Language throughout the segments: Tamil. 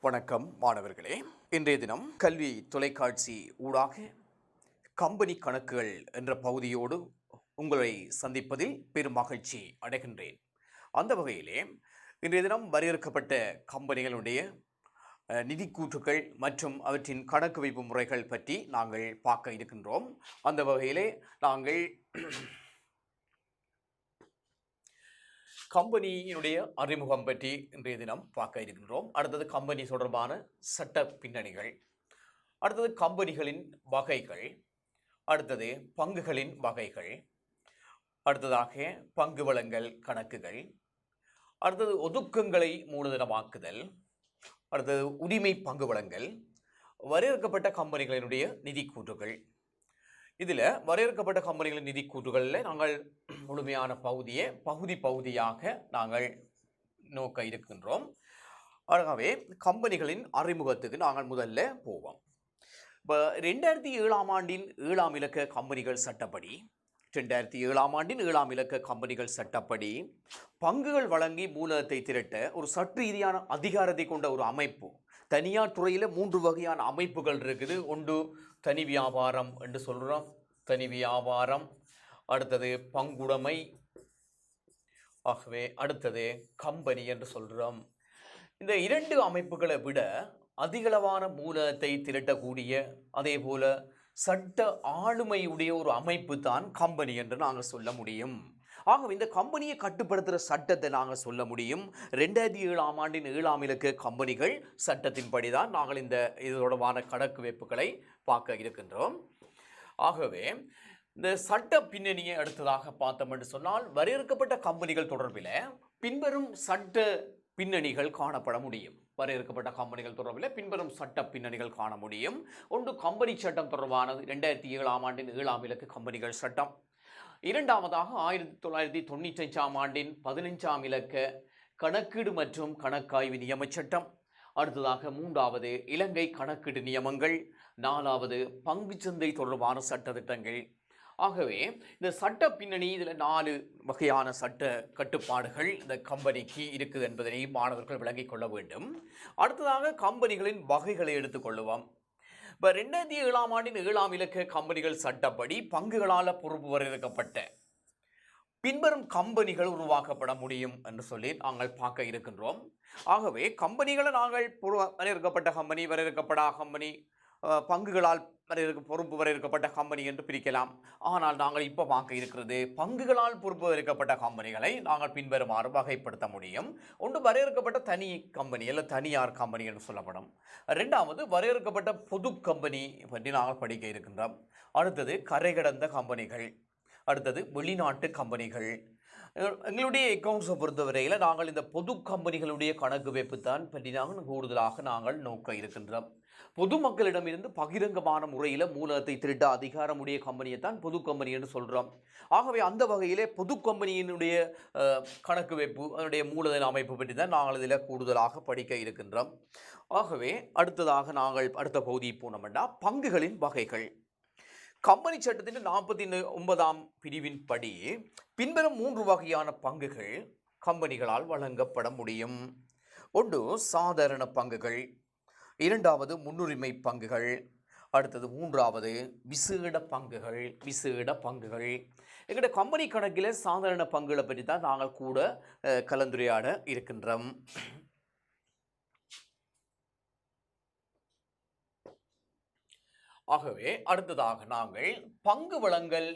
வணக்கம் மாணவர்களே. இன்றைய தினம் கல்வி தொலைக்காட்சி ஊடாக கம்பெனி கணக்குகள் என்ற பகுதியோடு உங்களை சந்திப்பதில் பெரும் மகிழ்ச்சி அடைகின்றேன். அந்த வகையிலே இன்றைய தினம் வரையறுக்கப்பட்ட கம்பெனிகளுடைய நிதி கூற்றுகள் மற்றும் அவற்றின் கணக்கு வைப்பு முறைகள் பற்றி நாங்கள் பார்க்க இருக்கின்றோம். அந்த வகையிலே நாங்கள் கம்பெனியினுடைய அறிமுகம் பற்றி இன்றைய தினம் பார்க்க இருக்கின்றோம். அடுத்தது கம்பெனி தொடர்பான சட்ட பின்னணிகள், அடுத்தது கம்பெனிகளின் வகைகள், அடுத்தது பங்குகளின் வகைகள், அடுத்ததாக பங்கு வழங்கல் கணக்குகள், அடுத்தது ஒதுக்கங்களை மூலதனமாக்குதல், அடுத்தது உரிமை பங்கு வழங்கல், வரையறுக்கப்பட்ட கம்பெனிகளினுடைய நிதி கூற்றுகள். இதில் வரையறுக்கப்பட்ட கம்பெனிகளின் நிதி கூற்றுகளில் நாங்கள் முழுமையான பகுதியை பகுதியாக நாங்கள் நோக்க இருக்கின்றோம். ஆகவே கம்பெனிகளின் அறிமுகத்துக்கு நாங்கள் முதல்ல போவோம். இப்போ 2007ஆம் ஆண்டின் 7ஆம் இலக்க கம்பெனிகள் சட்டப்படி 2007ஆம் ஆண்டின் 7ஆம் இலக்க கம்பெனிகள் சட்டப்படி பங்குகள் வழங்கி மூலதனத்தை திரட்ட ஒரு சட்ட ரீதியான அதிகாரத்தை கொண்ட ஒரு அமைப்பு. தனியார் துறையில் 3 வகையான அமைப்புகள் இருக்குது. ஒன்று தனி வியாபாரம் என்று சொல்கிறோம், தனி வியாபாரம். அடுத்தது பங்குடைமை. ஆகவே அடுத்தது கம்பெனி என்று சொல்கிறோம். இந்த 2 அமைப்புகளை விட அதிகளவான மூலதனத்தை திரட்டக்கூடிய அதே போல சட்ட ஆளுமையுடைய ஒரு அமைப்பு தான் கம்பெனி என்று நாங்கள் சொல்ல முடியும். ஆகவே இந்த கம்பெனியை கட்டுப்படுத்துகிற சட்டத்தை நாங்கள் சொல்ல முடியும். 2007ஆம் ஆண்டின் 7ஆம் இலக்க கம்பெனிகள் சட்டத்தின்படி தான் நாங்கள் இந்த தொடர்பான கணக்கு வைப்புகளை பார்க்க இருக்கின்றோம். ஆகவே இந்த சட்ட பின்னணியை அடுத்ததாக பார்த்தோம் என்று சொன்னால், வரையறுக்கப்பட்ட கம்பெனிகள் தொடர்பில் பின்வரும் சட்ட பின்னணிகள் காணப்பட முடியும். வரையறுக்கப்பட்ட கம்பெனிகள் தொடர்பில் பின்வரும் சட்ட பின்னணிகள் காண முடியும். ஒன்று கம்பெனி சட்டம் தொடர்பானது, 2007ஆம் ஆண்டின் 7ஆம் இலக்க கம்பெனிகள் சட்டம். இரண்டாவதாக 1995ஆம் ஆண்டின் 15ஆம் இலக்க கணக்கீடு மற்றும் கணக்காய்வு நியம சட்டம். அடுத்ததாக 3வது இலங்கை கணக்கீடு நியமங்கள். 4வது பங்குச்சந்தை தொடர்பான சட்டத்திட்டங்கள். ஆகவே இந்த சட்ட பின்னணி, இதில் 4 வகையான சட்ட கட்டுப்பாடுகள் இந்த கம்பெனிக்கு இருக்குது என்பதனை மாணவர்கள் விளங்கிக் கொள்ள வேண்டும். அடுத்ததாக கம்பெனிகளின் வகைகளை எடுத்துக்கொள்ளுவோம். இப்போ 2007ஆம் ஆண்டின் 7ஆம் இலக்க கம்பெனிகள் சட்டப்படி பங்குகளால் பொறுப்பு வரையறுக்கப்பட்ட பின்வரும் கம்பெனிகள் உருவாக்கப்பட முடியும் என்று சொல்லி நாங்கள் பார்க்க இருக்கின்றோம். ஆகவே கம்பெனிகளை நாங்கள் வரையறுக்கப்பட்ட கம்பெனி, வரையறுக்கப்படா கம்பெனி, பங்குகளால் பொறுப்பு வரையறுக்கப்பட்ட கம்பெனி என்று பிரிக்கலாம். ஆனால் நாங்கள் இப்போ பார்க்க இருக்கிறது பங்குகளால் பொறுப்பு வரையறுக்கப்பட்ட கம்பெனிகளை நாங்கள் பின்வருமாறு வகைப்படுத்த முடியும். ஒன்று வரையறுக்கப்பட்ட தனி கம்பெனி அல்ல தனியார் கம்பெனி என்று சொல்லப்படும். 2வது வரையறுக்கப்பட்ட பொது கம்பெனி பற்றி நாங்கள் படிக்க இருக்கின்றோம். அடுத்தது கரை கடந்த கம்பெனிகள். அடுத்தது வெளிநாட்டு கம்பெனிகள். எங்களுடைய அக்கௌண்ட்ஸை பொறுத்தவரையில் நாங்கள் இந்த பொது கம்பெனிகளுடைய கணக்கு வைப்பு தான் பற்றி நாங்கள் கூடுதலாக நாங்கள் நோக்க இருக்கின்றோம். பொதுமக்களிடமிருந்து பகிரங்கமான முறையில் மூலதனத்தை திரட்ட அதிகாரமுடைய கம்பெனியை தான் பொது கம்பெனி என்று சொல்கிறோம். ஆகவே அந்த வகையிலே பொது கம்பெனியினுடைய கணக்கு வைப்பு, அதனுடைய மூலதன அமைப்பு பற்றி தான் நாங்கள் இதில் கூடுதலாக படிக்க இருக்கின்றோம். ஆகவே அடுத்ததாக நாங்கள் அடுத்த பகுதி போனோம்னா பங்குகளின் வகைகள். கம்பெனி சட்டத்தின் 49ஆம் பிரிவின் படி பின்வரும் 3 வகையான பங்குகள் கம்பெனிகளால் வழங்கப்பட முடியும். ஒன்று சாதாரண பங்குகள், 2வது முன்னுரிமை பங்குகள், அடுத்தது 3வது விசேட பங்குகள். எங்களுடைய கம்பெனி கணக்கில் சாதாரண பங்குகளை பற்றி தான் நாங்கள் கூட கலந்துரையாட இருக்கின்றோம். ஆகவே அடுத்ததாக நாங்கள் பங்கு வழங்கல்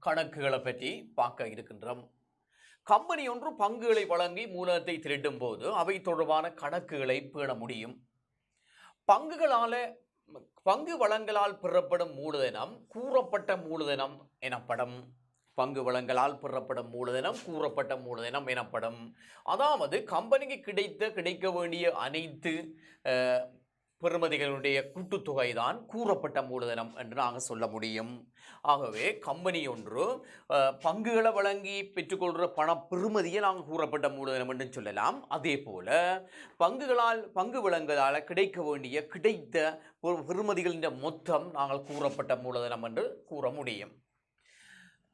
கணக்குகளை பற்றி பார்க்க இருக்கின்றோம். கம்பெனி ஒன்று பங்குகளை வழங்கி மூலதனத்தை திரட்டும் போது அவை தொடர்பான கணக்குகளை பேண முடியும். பங்கு வழங்கலால் பெறப்படும் மூலதனம் கூறப்பட்ட மூலதனம் எனப்படும். பங்கு வழங்கலால் பெறப்படும் மூலதனம் கூறப்பட்ட மூலதனம் எனப்படும். அதாவது கம்பெனிக்கு கிடைக்க வேண்டிய அனைத்து பெறுமதிகளுடைய கூட்டுத்தொகை தான் கூறப்பட்ட மூலதனம் என்று நாங்கள் சொல்ல முடியும். ஆகவே கம்பெனி ஒன்று பங்குகளை வழங்கி பெற்றுக்கொள்கிற பண பெறுமதியை நாங்கள் கூறப்பட்ட மூலதனம் என்று சொல்லலாம். அதே போல பங்கு வழங்கலால் கிடைத்த பெறுமதிகளின் மொத்தம் நாங்கள் கூறப்பட்ட மூலதனம் என்று கூற முடியும்.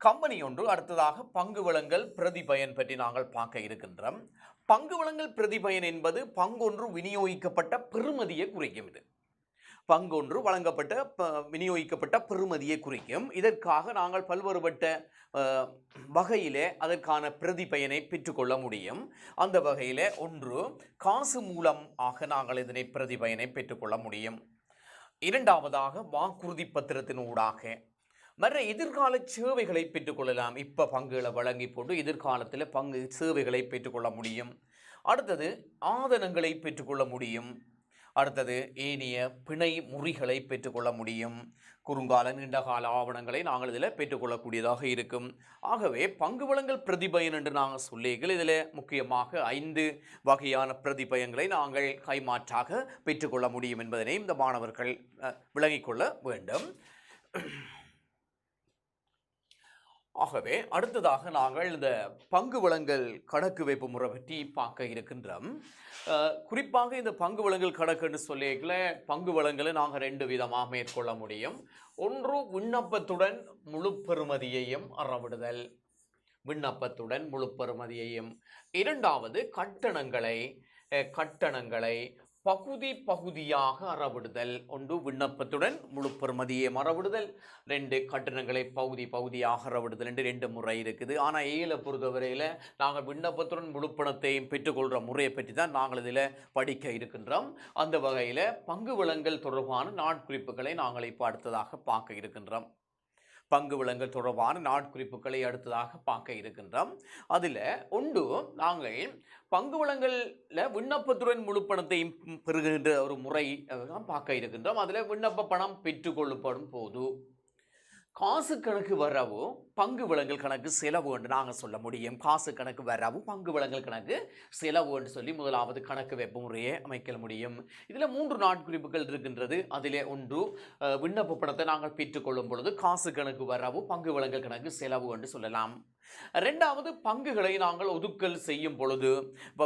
கம்பெனி ஒன்று. அடுத்ததாக பங்கு வழங்கல் பிரதிபயன் பற்றி நாங்கள் பார்க்க இருக்கின்றோம். பங்கு வழங்கல் பிரதிபயன் என்பது பங்கொன்று விநியோகிக்கப்பட்ட பெறுமதியை குறிக்கும். இது பங்கொன்று வழங்கப்பட்ட விநியோகிக்கப்பட்ட பெறுமதியை குறிக்கும். இதற்காக நாங்கள் பல்வேறுபட்ட வகையிலே அதற்கான பிரதிபயனை பெற்றுக்கொள்ள முடியும். அந்த வகையில் ஒன்று காசு மூலமாக நாங்கள் இதனை பிரதிபயனை பெற்றுக்கொள்ள முடியும். இரண்டாவதாக வாக்குறுதி பத்திரத்தினூடாக மற்ற எதிர்கால சேவைகளை பெற்றுக்கொள்ளலாம். இப்போ பங்குகளை வழங்கி போட்டு எதிர்காலத்தில் பங்கு சேவைகளை பெற்றுக்கொள்ள முடியும். அடுத்தது ஆதனங்களை பெற்றுக்கொள்ள முடியும். அடுத்தது ஏனைய பிணை முறிகளை பெற்றுக்கொள்ள முடியும். குறுங்கால நீண்டகால ஆவணங்களை நாங்கள் இதில் பெற்றுக்கொள்ளக்கூடியதாக இருக்கும். ஆகவே பங்கு வழங்கல் பிரதிபயன் என்று நாங்கள் சொல்லிகள் இதில் முக்கியமாக 5 வகையான பிரதிபயங்களை நாங்கள் கைமாற்றாக பெற்றுக்கொள்ள முடியும் என்பதனை இந்த மாணவர்கள் விளங்கிக் கொள்ள வேண்டும். ஆகவே அடுத்ததாக நாங்கள் இந்த பங்கு வழங்கல் கணக்கு வைப்பு முறை பற்றி பார்க்க இருக்கின்றோம். குறிப்பாக இந்த பங்கு வழங்கல் கணக்குன்னு சொல்லிக்கல பங்கு வழங்கலை நாங்கள் 2 விதமாக மேற்கொள்ள முடியும். ஒன்று விண்ணப்பத்துடன் முழு பெறுமதியையும் அறவிடுதல், விண்ணப்பத்துடன் முழு பெறுமதியையும். இரண்டாவது கட்டணங்களை பகுதி பகுதியாக அறவிடுதல். ஒன்று விண்ணப்பத்துடன் முழு பெறுமதியை அறவிடுதல், 2 கட்டணங்களை பகுதி பகுதியாக அறவிடுதல் என்று 2 முறை இருக்குது. ஆனால் ஏல பொறுத்தவரையில் நாங்கள் விண்ணப்பத்துடன் முழு பணத்தையும் பெற்றுக்கொள்கிற முறையை பற்றி தான் நாங்கள் இதில் படிக்க இருக்கின்றோம். அந்த வகையில் பங்கு வழங்கல் தொடர்பான நாட்குறிப்புகளை நாங்கள் இப்போ அடுத்ததாக பார்க்க இருக்கின்றோம். பங்கு வழங்கல் தொடர்பான நாட்குறிப்புகளை அடுத்ததாக பார்க்க இருக்கின்றோம். அதில் ஒன்று நாங்கள் பங்கு வழங்கலில் விண்ணப்பத்துடன் முழு பணத்தையும் பெறுகின்ற ஒரு முறை தான் பார்க்க இருக்கின்றோம். அதில் விண்ணப்ப பணம் பெற்றுக்கொள்ளப்படும் போது காசு கணக்கு வரவு பங்கு வழங்கல் கணக்கு செலவு என்று நாங்கள் சொல்ல முடியும். காசு கணக்கு வரவு பங்கு வழங்கல் கணக்கு செலவு என்று சொல்லி முதலாவது கணக்கு வைப்பு முறையை அமைக்க முடியும். இதில் 3 நாட்குறிப்புகள் இருக்கின்றது. அதிலே ஒன்று விண்ணப்ப பணத்தை நாங்கள் பெற்றுக்கொள்ளும் பொழுது காசு கணக்கு வரவு பங்கு வழங்கல் கணக்கு செலவு என்று சொல்லலாம். ரெண்டாவது பங்குகளை நாங்கள் ஒதுக்கல் செய்யும் பொழுது,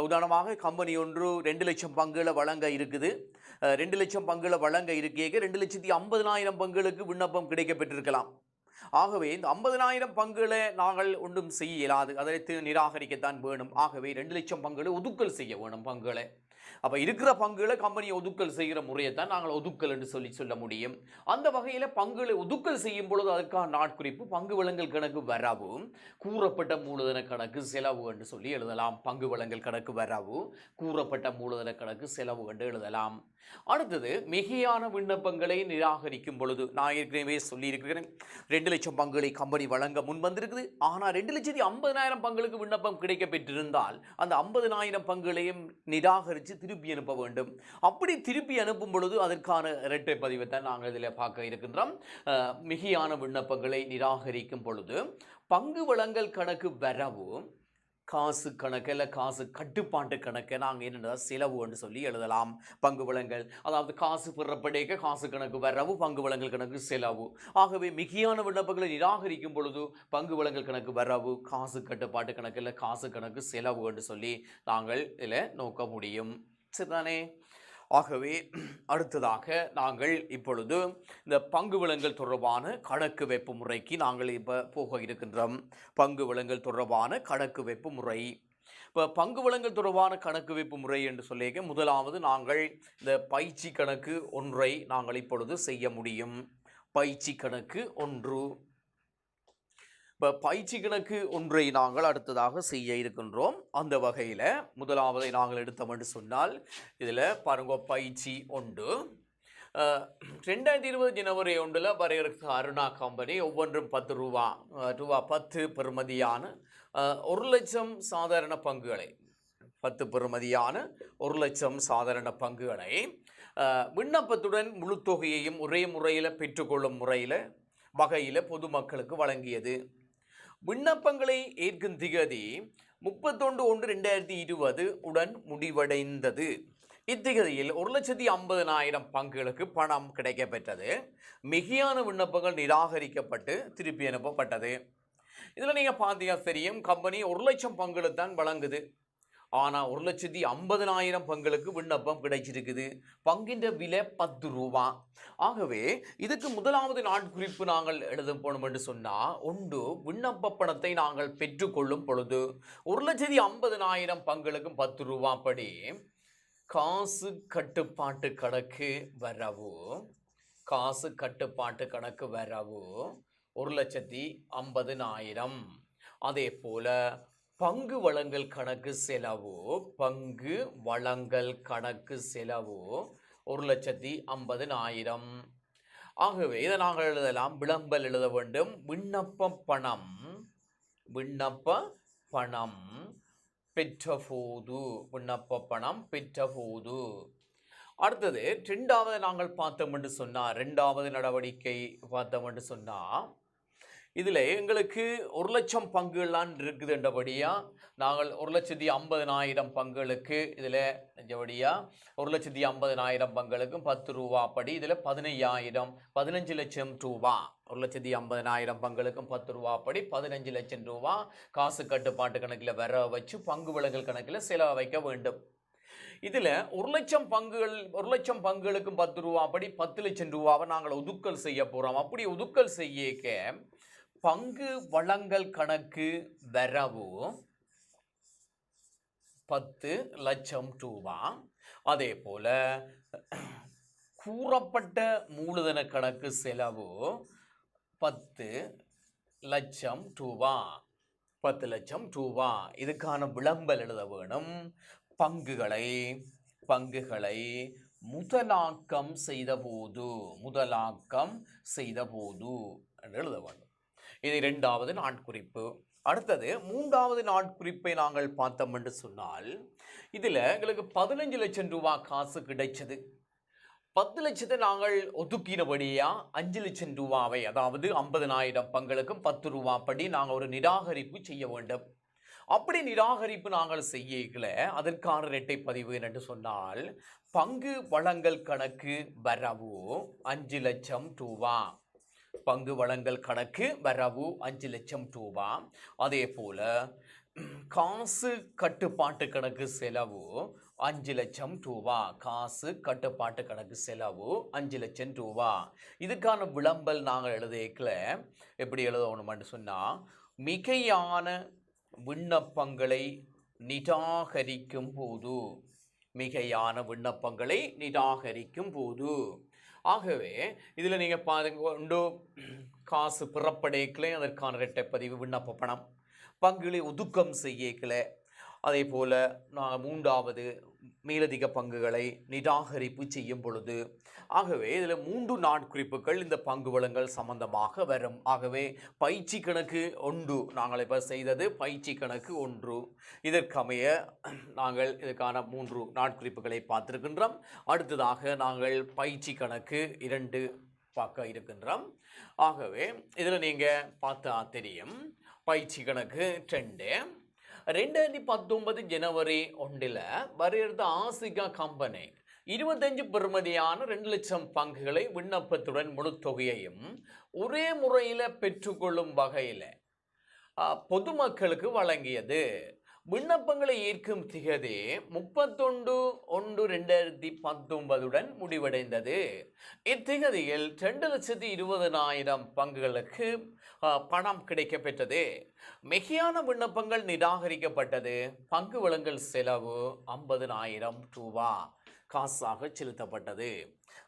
உதாரணமாக கம்பெனி ஒன்று 2 லட்சம் பங்குகளை வழங்க இருக்குது. 2 லட்சம் பங்குகளை வழங்க இருக்கேங்க 2,50,000 பங்குகளுக்கு விண்ணப்பம் கிடைக்கப்பட்டிருக்கலாம். ஆகவே இந்த 50,000 பங்குகளை நாங்கள் ஒன்றும் செய்ய இயலாது, அதை நிராகரிக்கத்தான் வேணும். ஆகவே 2 லட்சம் பங்குகளை ஒதுக்கல் செய்ய வேணும் பங்குகளை. அப்போ இருக்கிற பங்குகளை கம்பெனியை ஒதுக்கல் செய்கிற முறையை தான் நாங்கள் ஒதுக்கல் என்று சொல்ல முடியும். அந்த வகையில் பங்குகளை ஒதுக்கல் செய்யும் பொழுது அதற்கான நாட்குறிப்பு பங்கு வழங்கல் கணக்கு வரவு கூறப்பட்ட மூலதன கணக்கு செலவு என்று சொல்லி எழுதலாம். பங்கு வழங்கல் கணக்கு வரவு கூறப்பட்ட மூலதன கணக்கு செலவு என்று எழுதலாம். அடுத்தது மிகையான விண்ணப்பங்களை நிராகரிக்கும் பொழுது, நான் ஏற்கனவே சொல்லியிருக்கிறேன் 2 லட்சம் பங்குகளை கம்பெனி வழங்க முன் வந்திருக்குது. ஆனால் 2,50,000 பங்குகளுக்கு விண்ணப்பம் கிடைக்க பெற்றிருந்தால் அந்த 50,000 பங்குகளையும் நிராகரித்து திருப்பி அனுப்ப வேண்டும். அப்படி திருப்பி அனுப்பும் பொழுது அதற்கான இரட்டை பதிவை தான் நாங்கள் இதில் பார்க்க இருக்கின்றோம். மிகையான விண்ணப்பங்களை நிராகரிக்கும் பொழுது பங்கு வழங்கல் கணக்கு வரவு காசு கணக்கு இல்லை காசு கட்டுப்பாட்டு கணக்கை நாங்கள் என்னென்ன செலவு என்று சொல்லி எழுதலாம். பங்கு வழங்கல் அதாவது காசு பெறப்படைக்க காசு கணக்கு வரவு பங்கு வழங்கல் கணக்கு செலவு. ஆகவே மிகையான விண்ணப்பங்களை நிராகரிக்கும் பொழுது பங்கு வழங்கல் கணக்கு வரவு காசு கட்டுப்பாட்டு கணக்கு இல்லை காசு கணக்கு செலவு என்று சொல்லி நாங்கள் இதில் நோக்க முடியும். சரிதானே? ஆகவே அடுத்ததாக நாங்கள் இப்பொழுது இந்த பங்கு வழங்கல் தொடர்பான கணக்கு வைப்பு முறைக்கு நாங்கள் இப்போ போக இருக்கின்றோம். பங்கு வழங்கல் தொடர்பான கணக்கு வைப்பு முறை. இப்போ பங்கு வழங்கல் தொடர்பான கணக்கு வைப்பு முறை என்று சொல்லியிருக்க முதலாவது நாங்கள் இந்த பயிற்சி கணக்கு ஒன்றை நாங்கள் இப்பொழுது செய்ய முடியும். பயிற்சி கணக்கு 1. இப்போ பயிற்சி கணக்கு ஒன்றை நாங்கள் அடுத்ததாக செய்ய இருக்கின்றோம். அந்த வகையில் முதலாவதை நாங்கள் எடுத்தோம் என்று சொன்னால் இதில் பாருங்க, பயிற்சி 1 2020 ஜனவரி 1 வரையறுத்த அருணா கம்பெனி ஒவ்வொன்றும் 10 ரூபா 10 பெறுமதியான 1 லட்சம் சாதாரண பங்குகளை 10 பெறுமதியான 1 லட்சம் சாதாரண பங்குகளை விண்ணப்பத்துடன் முழு தொகையையும் ஒரே முறையில் பெற்றுக்கொள்ளும் வகையில் பொதுமக்களுக்கு வழங்கியது. விண்ணப்பங்களை ஏற்கும் திகதி 31/1/2020 உடன் முடிவடைந்தது. இத்திகதியில் 1,50,000 பங்குகளுக்கு பணம் கிடைக்கப்பெற்றது. மிகையான விண்ணப்பங்கள் நிராகரிக்கப்பட்டு திருப்பி அனுப்பப்பட்டது. இதில் நீங்கள் பார்த்தீங்கன்னா தெரியும், கம்பெனி 1 லட்சம் பங்குகளை தான் வழங்குது. ஆனால் 1,50,000 பங்குகளுக்கு விண்ணப்பம் கிடைச்சிருக்குது. பங்கின் விலை 10 ரூபா. ஆகவே இதுக்கு முதலாவது நாட்குறிப்பு நாங்கள் எழுத போனோம் என்று சொன்னால், ஒன்று விண்ணப்ப பணத்தை நாங்கள் பெற்றுக்கொள்ளும் பொழுது 1,50,000 பங்குகளுக்கும் 10 ரூபா படி காசு கட்டுப்பாட்டு கணக்கு வரவு, காசு கட்டுப்பாட்டு கணக்கு வரவு 1,50,000. அதே போல பங்கு வழங்கல் கணக்கு செலவு, பங்கு வழங்கல் கணக்கு செலவு 1,50,000. ஆகவே இதை நாங்கள் எழுதலாம். விளம்பல் எழுத வேண்டும். விண்ணப்ப பணம், விண்ணப்ப பணம் பெற்றபோது, விண்ணப்ப பணம் பெற்றபோது. அடுத்தது ரெண்டாவது நாங்கள் பார்த்தோம் என்று சொன்னால், ரெண்டாவது நடவடிக்கை பார்த்தோம் என்று சொன்னால், இதில் எங்களுக்கு 1,00,000 பங்குகள்லாம் இருக்குது என்றபடியாக நாங்கள் 1,50,000 பங்குகளுக்கு இதில் செஞ்சபடியாக 1,50,000 பங்குகளுக்கும் 10 ரூபா படி இதில் 15 லட்சம் ரூபா. 1,50,000 பங்குகளுக்கும் 10 ரூபா படி 15 லட்சம் ரூபா காசு கட்டுப்பாட்டு கணக்கில் வர வச்சு பங்கு வழங்கல் கணக்கில் செலவு வைக்க வேண்டும். இதில் 1,00,000 பங்குகளுக்கும் 10 ரூபா படி 10 லட்சம் ரூபாவை நாங்கள் ஒதுக்கல் செய்ய போகிறோம். அப்படி ஒதுக்கல் செய்ய பங்கு வழங்கல் கணக்கு வரவு 10 லட்சம் ரூபா. அதே போல கூறப்பட்ட மூலதன கணக்கு செலவு 10 லட்சம் ரூபா. 10 லட்சம் ரூபா. இதுக்கான விளம்பல் எழுத வேணும். பங்குகளை முதலாக்கம் செய்தபோது, முதலாக்கம் செய்தபோது என்று எழுத வேண்டும். இது இரண்டாவது நாட்குறிப்பு. அடுத்தது மூன்றாவது நாட்குறிப்பை நாங்கள் பார்த்தோம் என்று சொன்னால், இதில் எங்களுக்கு 15 லட்சம் ரூபா காசு கிடைச்சது. 10 லட்சத்தை நாங்கள் ஒதுக்கினபடியா 5 லட்சம் ரூபாவை, அதாவது 50,000 பங்குகளுக்கும் 10 ரூபா படி நாங்கள் ஒரு நிராகரிப்பு செய்ய வேண்டும். அப்படி நிராகரிப்பு நாங்கள் செய்யல அதற்கான இரட்டை பதிவு என்று சொன்னால், பங்கு வழங்கல் கணக்கு வரவு 5 லட்சம் ரூபா. பங்கு வழங்கல் கணக்கு வரவு 5 லட்சம் ரூபா. அதே போல காசு கட்டுப்பாட்டு கணக்கு செலவு 5 லட்சம் ரூபா. காசு கட்டுப்பாட்டு கணக்கு செலவு 5 லட்சம் ரூபா. இதுக்கான விளம்பல் நாங்கள் எழுதிக்கல எப்படி எழுதணும்னு சொன்னால், மிகையான விண்ணப்பங்களை நிராகரிக்கும் போது, மிகையான விண்ணப்பங்களை நிராகரிக்கும் போது. ஆகவே இதில் நீங்கள் பாருங்க, காசு பிறப்படைக்கலை அதற்கான இரட்டை பதிவு விண்ணப்ப பணம், பங்குகளை ஒதுக்கம் செய்யக்கலை, அதே போல் நான் மூன்றாவது மேலதிக பங்குகளை நிராகரிப்பு செய்யும் பொழுது. ஆகவே இதில் 3 நாட்குறிப்புகள் இந்த பங்கு வழங்கல் சம்பந்தமாக வரும். ஆகவே பயிற்சி கணக்கு 1 நாங்கள் இப்போ செய்தது பயிற்சி கணக்கு 1. இதற்கமைய நாங்கள் இதுக்கான 3 நாட்குறிப்புகளை பார்த்திருக்கின்றோம். அடுத்ததாக நாங்கள் பயிற்சி கணக்கு 2 பார்க்க இருக்கின்றோம். ஆகவே இதில் நீங்கள் பார்த்தா தெரியும், பயிற்சி கணக்கு 2 2019 ஜனவரி 1 வரையறுத்த ஆசிகா கம்பெனி 25 பெறுமதியான 2 லட்சம் பங்குகளை விண்ணப்பத்துடன் முழு தொகையையும் ஒரே முறையில் பெற்றுக்கொள்ளும் வகையில் பொதுமக்களுக்கு வழங்கியது. விண்ணப்பங்களை ஏற்கும் திகதி 31/1/2019 முடிவடைந்தது. இத்திகதியில் 2,20,000 பங்குகளுக்கு பணம் கிடைக்கப்பெற்றது. மிகையான விண்ணப்பங்கள் நிராகரிக்கப்பட்டது. பங்கு வழங்கல் செலவு 50,000 ரூபா காசாக செலுத்தப்பட்டது.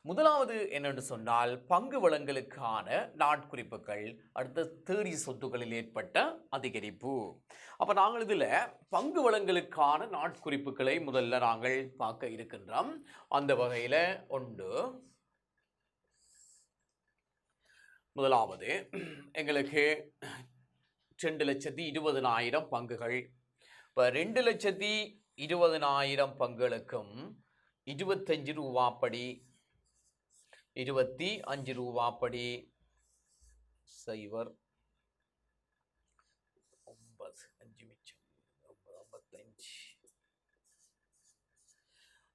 முதலாவது என்னென்று சொன்னால், பங்கு வழங்கலுக்கான நாட்குறிப்புகள். அடுத்த தேறி சொத்துக்களில் ஏற்பட்ட அதிகரிப்பு. அப்போ நாங்கள் இதில் பங்கு வழங்கலுக்கான நாட்குறிப்புகளை முதல்ல நாங்கள் பார்க்க இருக்கின்றோம். அந்த வகையில் 1 முதலாவது எங்களுக்கு 2,20,000 பங்குகள். இப்போ 2,20,000 பங்குகளுக்கும் 25 ரூபா படி 25 ரூபா படி 0 9 5 மிச்சம் 55.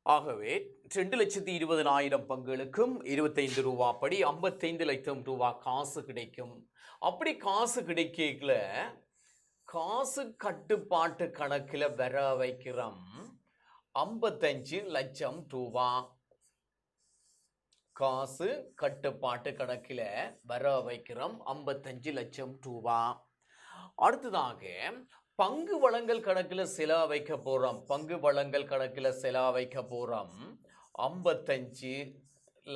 ஆகவே 2,20,000 பங்குகளுக்கும் 25 ரூபா படி 55 லட்சம் ரூபா காசு கிடைக்கும். அப்படி காசு கிடைக்கல காசு கட்டுப்பாட்டு கணக்கில் வர வைக்கிறோம் 55 லட்சம் ரூபா. காசு கட்டுப்பாட்டு கணக்கில் வர வைக்கிறோம் 55 லட்சம் ரூபா. அடுத்ததாக பங்கு வழங்கல் கணக்கில் செலவு வைக்க போறோம். பங்கு வழங்கல் கணக்கில் செலவு வைக்க போறோம் 55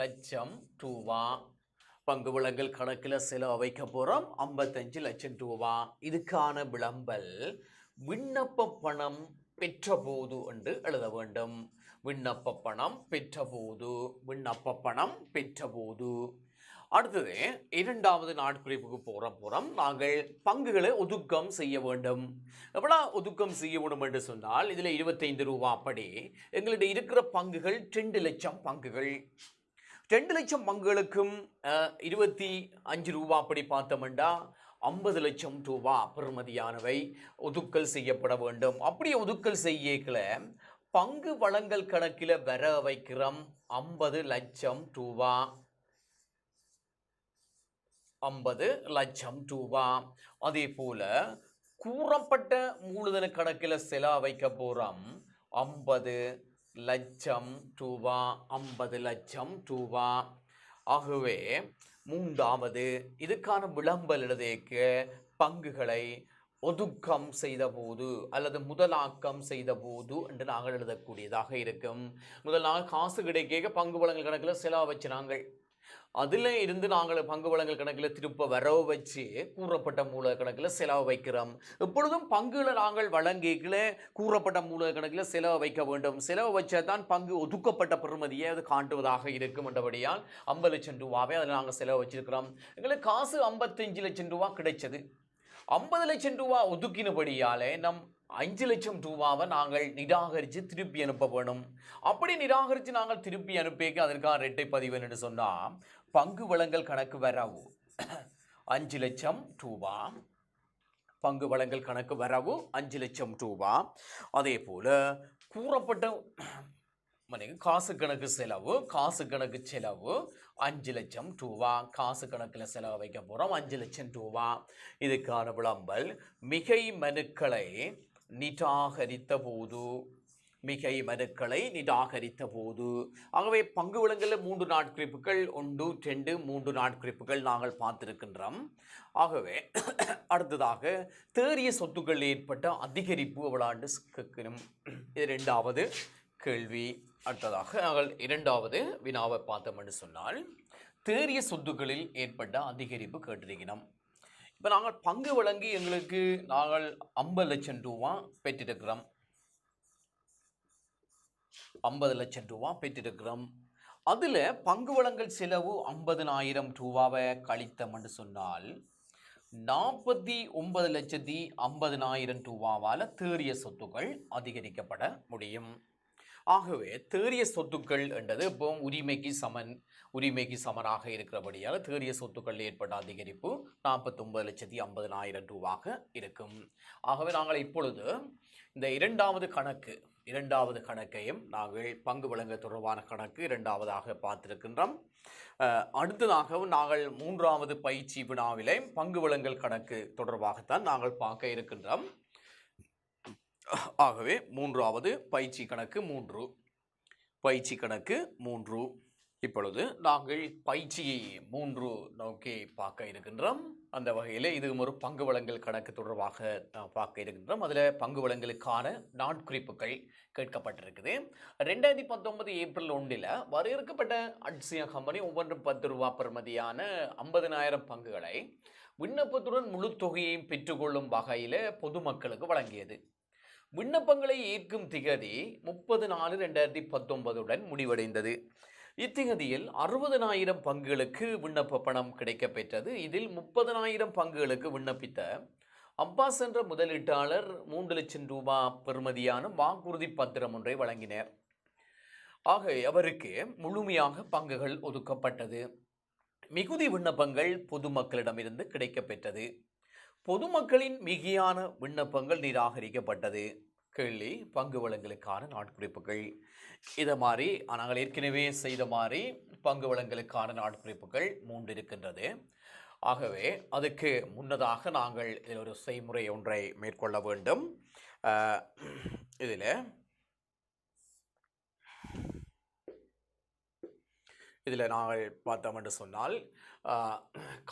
லட்சம் ரூபா. பங்கு வழங்கல் கணக்கில் செலவு வைக்க போறோம் 55 லட்சம் ரூபா. இதுக்கான விளம்பல் விண்ணப்ப பணம் பெற்றபோது என்று எழுத வேண்டும். விண்ணப்ப பணம் பெற்றபோது, விண்ணப்ப பணம் பெற்றபோது. அடுத்தது இரண்டாவது நாட்குறிப்புக்கு போறோம். நாங்கள் பங்குகளை ஒதுக்கம் செய்ய வேண்டும். எவ்வளவு ஒதுக்கம் செய்ய வேண்டும் என்று சொன்னால் இதில் 25 ரூபா. அப்படி எங்களுடைய இருக்கிற பங்குகள் 2 லட்சம் பங்குகள். 2 லட்சம் பங்குகளுக்கும் 25 ரூபா அப்படி பார்த்தோம்னா 50 லட்சம் ரூபா பெறுமதியானவை ஒதுக்கல் செய்யப்பட வேண்டும். அப்படி ஒதுக்கல் செய்யல பங்கு வழங்கல் கணக்கில் வர வைக்கிறோம் 50 லட்சம் ரூபா. 50 லட்சம் ரூபா. அதே போல கூறப்பட்ட மூலதன கணக்கில் செலவு வைக்க போறோம் 50 லட்சம் ரூபா. 50 லட்சம் ரூபா. ஆகவே மூன்றாவது இதுக்கான விளம்பல் எழுதிக்க பங்குகளை ஒதுக்கம் செய்த போது அல்லது முதலாக்கம் செய்த போது என்று நாங்கள் எழுதக்கூடியதாக இருக்கும். முதல் நாள் காசு கிடைக்க பங்கு வழங்கல் கணக்கில் செலவு வச்சு நாங்கள் அதில் இருந்து நாங்கள் பங்கு வழங்கல் கணக்கில் திருப்ப வரவு வச்சு கூறப்பட்ட மூல கணக்கில் செலவு வைக்கிறோம். எப்பொழுதும் பங்குகளை நாங்கள் வழங்கிக்கல கூறப்பட்ட மூல கணக்கில் செலவு வைக்க வேண்டும். செலவு வச்சா தான் பங்கு ஒதுக்கப்பட்ட பெறுமதியை அது காட்டுவதாக இருக்கும். என்றபடியால் 50 லட்சம் ரூபாவே அதில் நாங்கள் செலவு வச்சிருக்கிறோம். எங்களுக்கு காசு 55 லட்சம் ரூபா கிடைச்சது. 50 லட்சம் ரூபா ஒதுக்கினபடியாலே நம் 5 லட்சம் ரூபாவை நாங்கள் நிராகரித்து திருப்பி அனுப்ப வேணும். அப்படி நிராகரித்து நாங்கள் திருப்பி அனுப்பிக்க அதற்கான இரட்டை பதிவு என்று சொன்னால் பங்கு வழங்கல் கணக்கு வரவு 5 லட்சம் ரூபா. பங்கு வழங்கல் கணக்கு வரவு 5 லட்சம் ரூபா. அதே போல கூறப்பட்ட காசு கணக்கு செலவு 5 லட்சம் ரூபா. காசு கணக்கில் செலவு வைக்க போறோம் 5 லட்சம் ரூபா. இதுக்கான விளம்பல் மிகை மனுக்களை நிராகரித்த போது. மிகை மனுக்களை நிராகரித்த போது. ஆகவே பங்கு வழங்கலில் 3 நாட்குறிப்புகள் 1, 2, 3 நாட்குறிப்புகள் நாங்கள் பார்த்திருக்கின்றோம். ஆகவே அடுத்ததாக தேறிய சொத்துக்கள் ஏற்பட்ட அதிகரிப்பு எவ்வளாண்டு கேட்கணும். இது இரண்டாவது கேள்வி. அடுத்ததாக நாங்கள் இரண்டாவது வினாவை பார்த்தோம் என்று சொன்னால் தேறிய சொத்துக்களில் ஏற்பட்ட அதிகரிப்பு கேட்டிருக்கிறோம். இப்போ நாங்கள் பங்கு வழங்கி எங்களுக்கு நாங்கள் 50 லட்சம் ரூபா பெற்றிருக்கிறோம். 50 லட்சம் ரூபா பெற்றிருக்கிறோம். அதில் பங்கு வழங்கல் செலவு 50,000 ரூபாவை கழித்தோம் என்று சொன்னால் 49,50,000 ரூபாவால் தேறிய சொத்துக்கள் அதிகரிக்கப்பட முடியும். ஆகவே தேறிய சொத்துக்கள் என்றது இப்போ உரிமைக்கு சமனாக இருக்கிறபடியால் தேறிய சொத்துக்கள் ஏற்பட்ட அதிகரிப்பு 49,50,000 ரூபாக இருக்கும். ஆகவே நாங்கள் இப்பொழுது இந்த இரண்டாவது கணக்கையும் நாங்கள் பங்கு வழங்க தொடர்பான கணக்கு இரண்டாவதாக பார்த்திருக்கின்றோம். அடுத்ததாகவும் நாங்கள் மூன்றாவது பயிற்சி வினாவிலே பங்கு வழங்கல் கணக்கு தொடர்பாகத்தான் நாங்கள் பார்க்க இருக்கின்றோம். ஆகவே மூன்றாவது பயிற்சி கணக்கு 3. இப்பொழுது நாங்கள் பயிற்சி 3 நோக்கி பார்க்க இருக்கின்றோம். அந்த வகையில் இதுவும் ஒரு பங்கு வழங்கல் கணக்கு தொடர்பாக பார்க்க இருக்கின்றோம். அதில் பங்கு வழங்கலுக்கான நாட்குறிப்புகள் கேட்கப்பட்டிருக்குது. 2019 ஏப்ரல் 1 வரையறுக்கப்பட்ட அட்சியா கம்பெனி ஒவ்வொன்றும் 10 ரூபா பெறுமதியான 50,000 பங்குகளை விண்ணப்பத்துடன் முழு தொகையையும் பெற்றுக்கொள்ளும் வகையில் பொதுமக்களுக்கு வழங்கியது. விண்ணப்பங்களை ஏற்கும் திகதி 30/4/2019 முடிவடைந்தது. இத்திகதியில் 60,000 பங்குகளுக்கு விண்ணப்ப பணம் கிடைக்கப்பெற்றது. இதில் 30,000 பங்குகளுக்கு விண்ணப்பித்த அப்பாஸ் என்ற முதலீட்டாளர் 3 லட்சம் ரூபா பெறுமதியான வாக்குறுதி பத்திரம் ஒன்றை வழங்கினர். ஆக அவருக்கு முழுமையாக பங்குகள் ஒதுக்கப்பட்டது. மிகுதி விண்ணப்பங்கள் பொதுமக்களிடமிருந்து கிடைக்கப்பெற்றது. பொதுமக்களின் மிகையான விண்ணப்பங்கள் நிராகரிக்கப்பட்டது. கேள்வி பங்கு வழங்கலுக்கான நாட்குறிப்புகள். இதை மாதிரி நாங்கள் ஏற்கனவே செய்த மாதிரி பங்கு வழங்கலுக்கான நாட்குறிப்புகள் 3 இருக்கின்றது. ஆகவே அதுக்கு முன்னதாக நாங்கள் இதில் ஒரு செய்முறை ஒன்றை மேற்கொள்ள வேண்டும். இதில் நாங்கள் பார்த்தோம் என்று சொன்னால்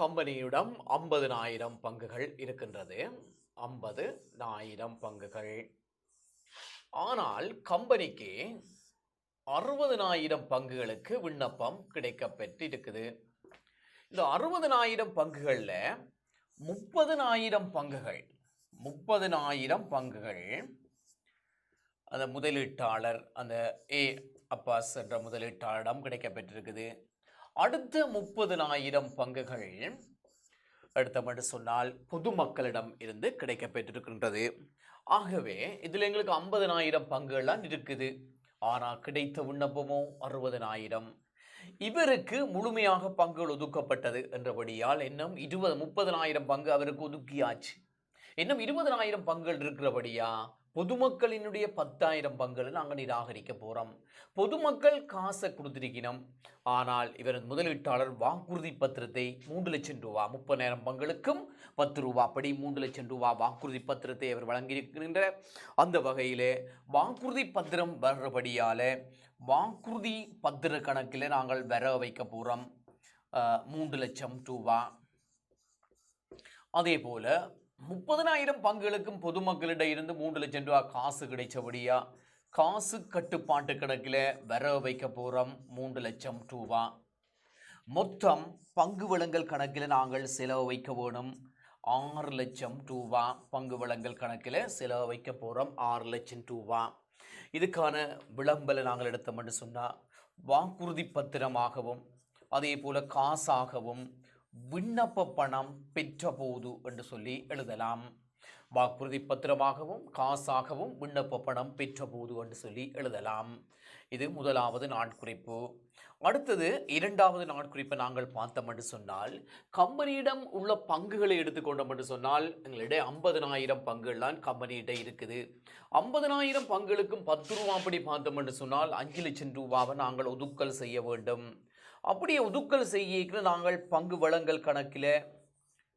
கம்பெனியிடம் 50,000 பங்குகள் இருக்கின்றது. 50,000 பங்குகள். ஆனால் கம்பெனிக்கு 60,000 பங்குகளுக்கு விண்ணப்பம் கிடைக்கப்பெற்று இருக்குது. இந்த 60,000 பங்குகளில் 30,000 பங்குகள் 30,000 பங்குகள் அந்த முதலீட்டாளர் அந்த ஏ அப்பாஸ் என்ற முதலீட்டாளரிடம் கிடைக்கப்பெற்றிருக்குது. அடுத்த 30,000 பங்குகள் எடுத்தோம் சொன்னால் பொதுமக்களிடம் இருந்து கிடைக்கப்பெற்றிருக்கின்றது. ஆகவே இதில் எங்களுக்கு 50,000 பங்குகள்லாம் இருக்குது. ஆனால் கிடைத்த விண்ணப்பமோ 60,000. இவருக்கு முழுமையாக பங்குகள் ஒதுக்கப்பட்டது என்றபடியால் இன்னும் 30,000 பங்கு அவருக்கு ஒதுக்கியாச்சு. இன்னும் 20,000 பங்குகள் இருக்கிறபடியா பொதுமக்களினுடைய 10,000 பங்குகளை நாங்கள் நிராகரிக்க போகிறோம். பொதுமக்கள் காசை கொடுத்திருக்கணும். ஆனால் இவர் முதலீட்டாளர் வாக்குறுதி பத்திரத்தை 3 லட்சம் ரூபா 30,000 பங்குகளுக்கும் 10 ரூபா படி 3 லட்சம் ரூபா வாக்குறுதி பத்திரத்தை அவர் வழங்கியிருக்கின்ற அந்த வகையிலே வாக்குறுதி பத்திரம் வர்றபடியால் வாக்குறுதி பத்திர கணக்கில் நாங்கள் வர வைக்க போகிறோம் 3 லட்சம் ரூபா. அதே போல 30,000 பங்குகளுக்கும் பொதுமக்களிடம் இருந்து 3 லட்சம் ரூபா காசு கிடைச்சபடியா காசு கட்டுப்பாட்டு கணக்கில் வர வைக்க போகிறோம் 3 லட்சம் ரூபா. மொத்தம் பங்கு வழங்கல் கணக்கில் நாங்கள் செலவு வைக்க வேணும் 6 லட்சம் ரூபா. பங்கு வழங்கல் கணக்கில் செலவு வைக்க போகிறோம் 6 லட்சம் ரூபா. இதுக்கான விளம்பலை நாங்கள் எடுத்தோம்னு சொன்னால் வாக்குறுதி பத்திரமாகவும் அதே போல் காசாகவும் விண்ணப்ப பணம் பெற்ற போது என்று சொல்லி எழுதலாம். வாக்குறுதி பத்திரமாகவும் காசாகவும் விண்ணப்ப பணம் பெற்ற போது என்று சொல்லி எழுதலாம். இது முதலாவது நாட்குறிப்பு. அடுத்தது இரண்டாவது நாட்குறிப்பை நாங்கள் பார்த்தோம் என்று சொன்னால் கம்பெனியிடம் உள்ள பங்குகளை எடுத்துக்கொண்டோம் என்று சொன்னால் எங்களிடையே 50,000 பங்குகள்லாம் கம்பெனியிடம் இருக்குது. 50,000 பங்குகளுக்கும் 10 ரூபா அப்படி பார்த்தோம் என்று சொன்னால் 5 லட்சம் ரூபாவை நாங்கள் ஒதுக்கல் செய்ய வேண்டும். அப்படியே ஒதுக்கல் செய்ய நாங்கள் பங்கு வழங்கல் கணக்கில்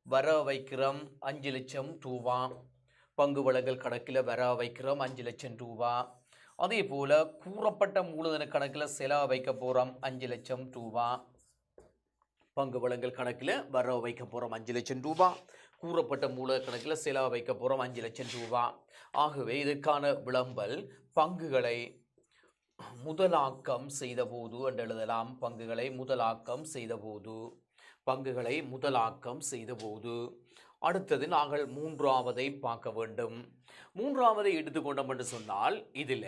வர வைக்கிறோம் 5 லட்சம் ரூபா. பங்கு வழங்கல் கணக்கில் வர வைக்கிறோம் 5 லட்சம் ரூபா. அதே போல் கூறப்பட்ட மூலதன கணக்கில் செலவு வைக்க போகிறோம் 5 லட்சம் ரூபா. பங்கு வழங்கல் கணக்கில் வர வைக்க போகிறோம் 5 லட்சம் ரூபா. கூறப்பட்ட மூலதன கணக்கில் செலவு வைக்க போகிறோம் 5 லட்சம் ரூபா. ஆகவே இதற்கான விளம்பல் பங்குகளை முதலாக்கம் செய்தபோது என்று எழுதலாம். பங்குகளை முதலாக்கம் செய்தபோது பங்குகளை முதலாக்கம் செய்தபோது. அடுத்தது நாங்கள் மூன்றாவதை பார்க்க வேண்டும். மூன்றாவதை எடுத்துக்கொண்டோம் என்று சொன்னால் இதில்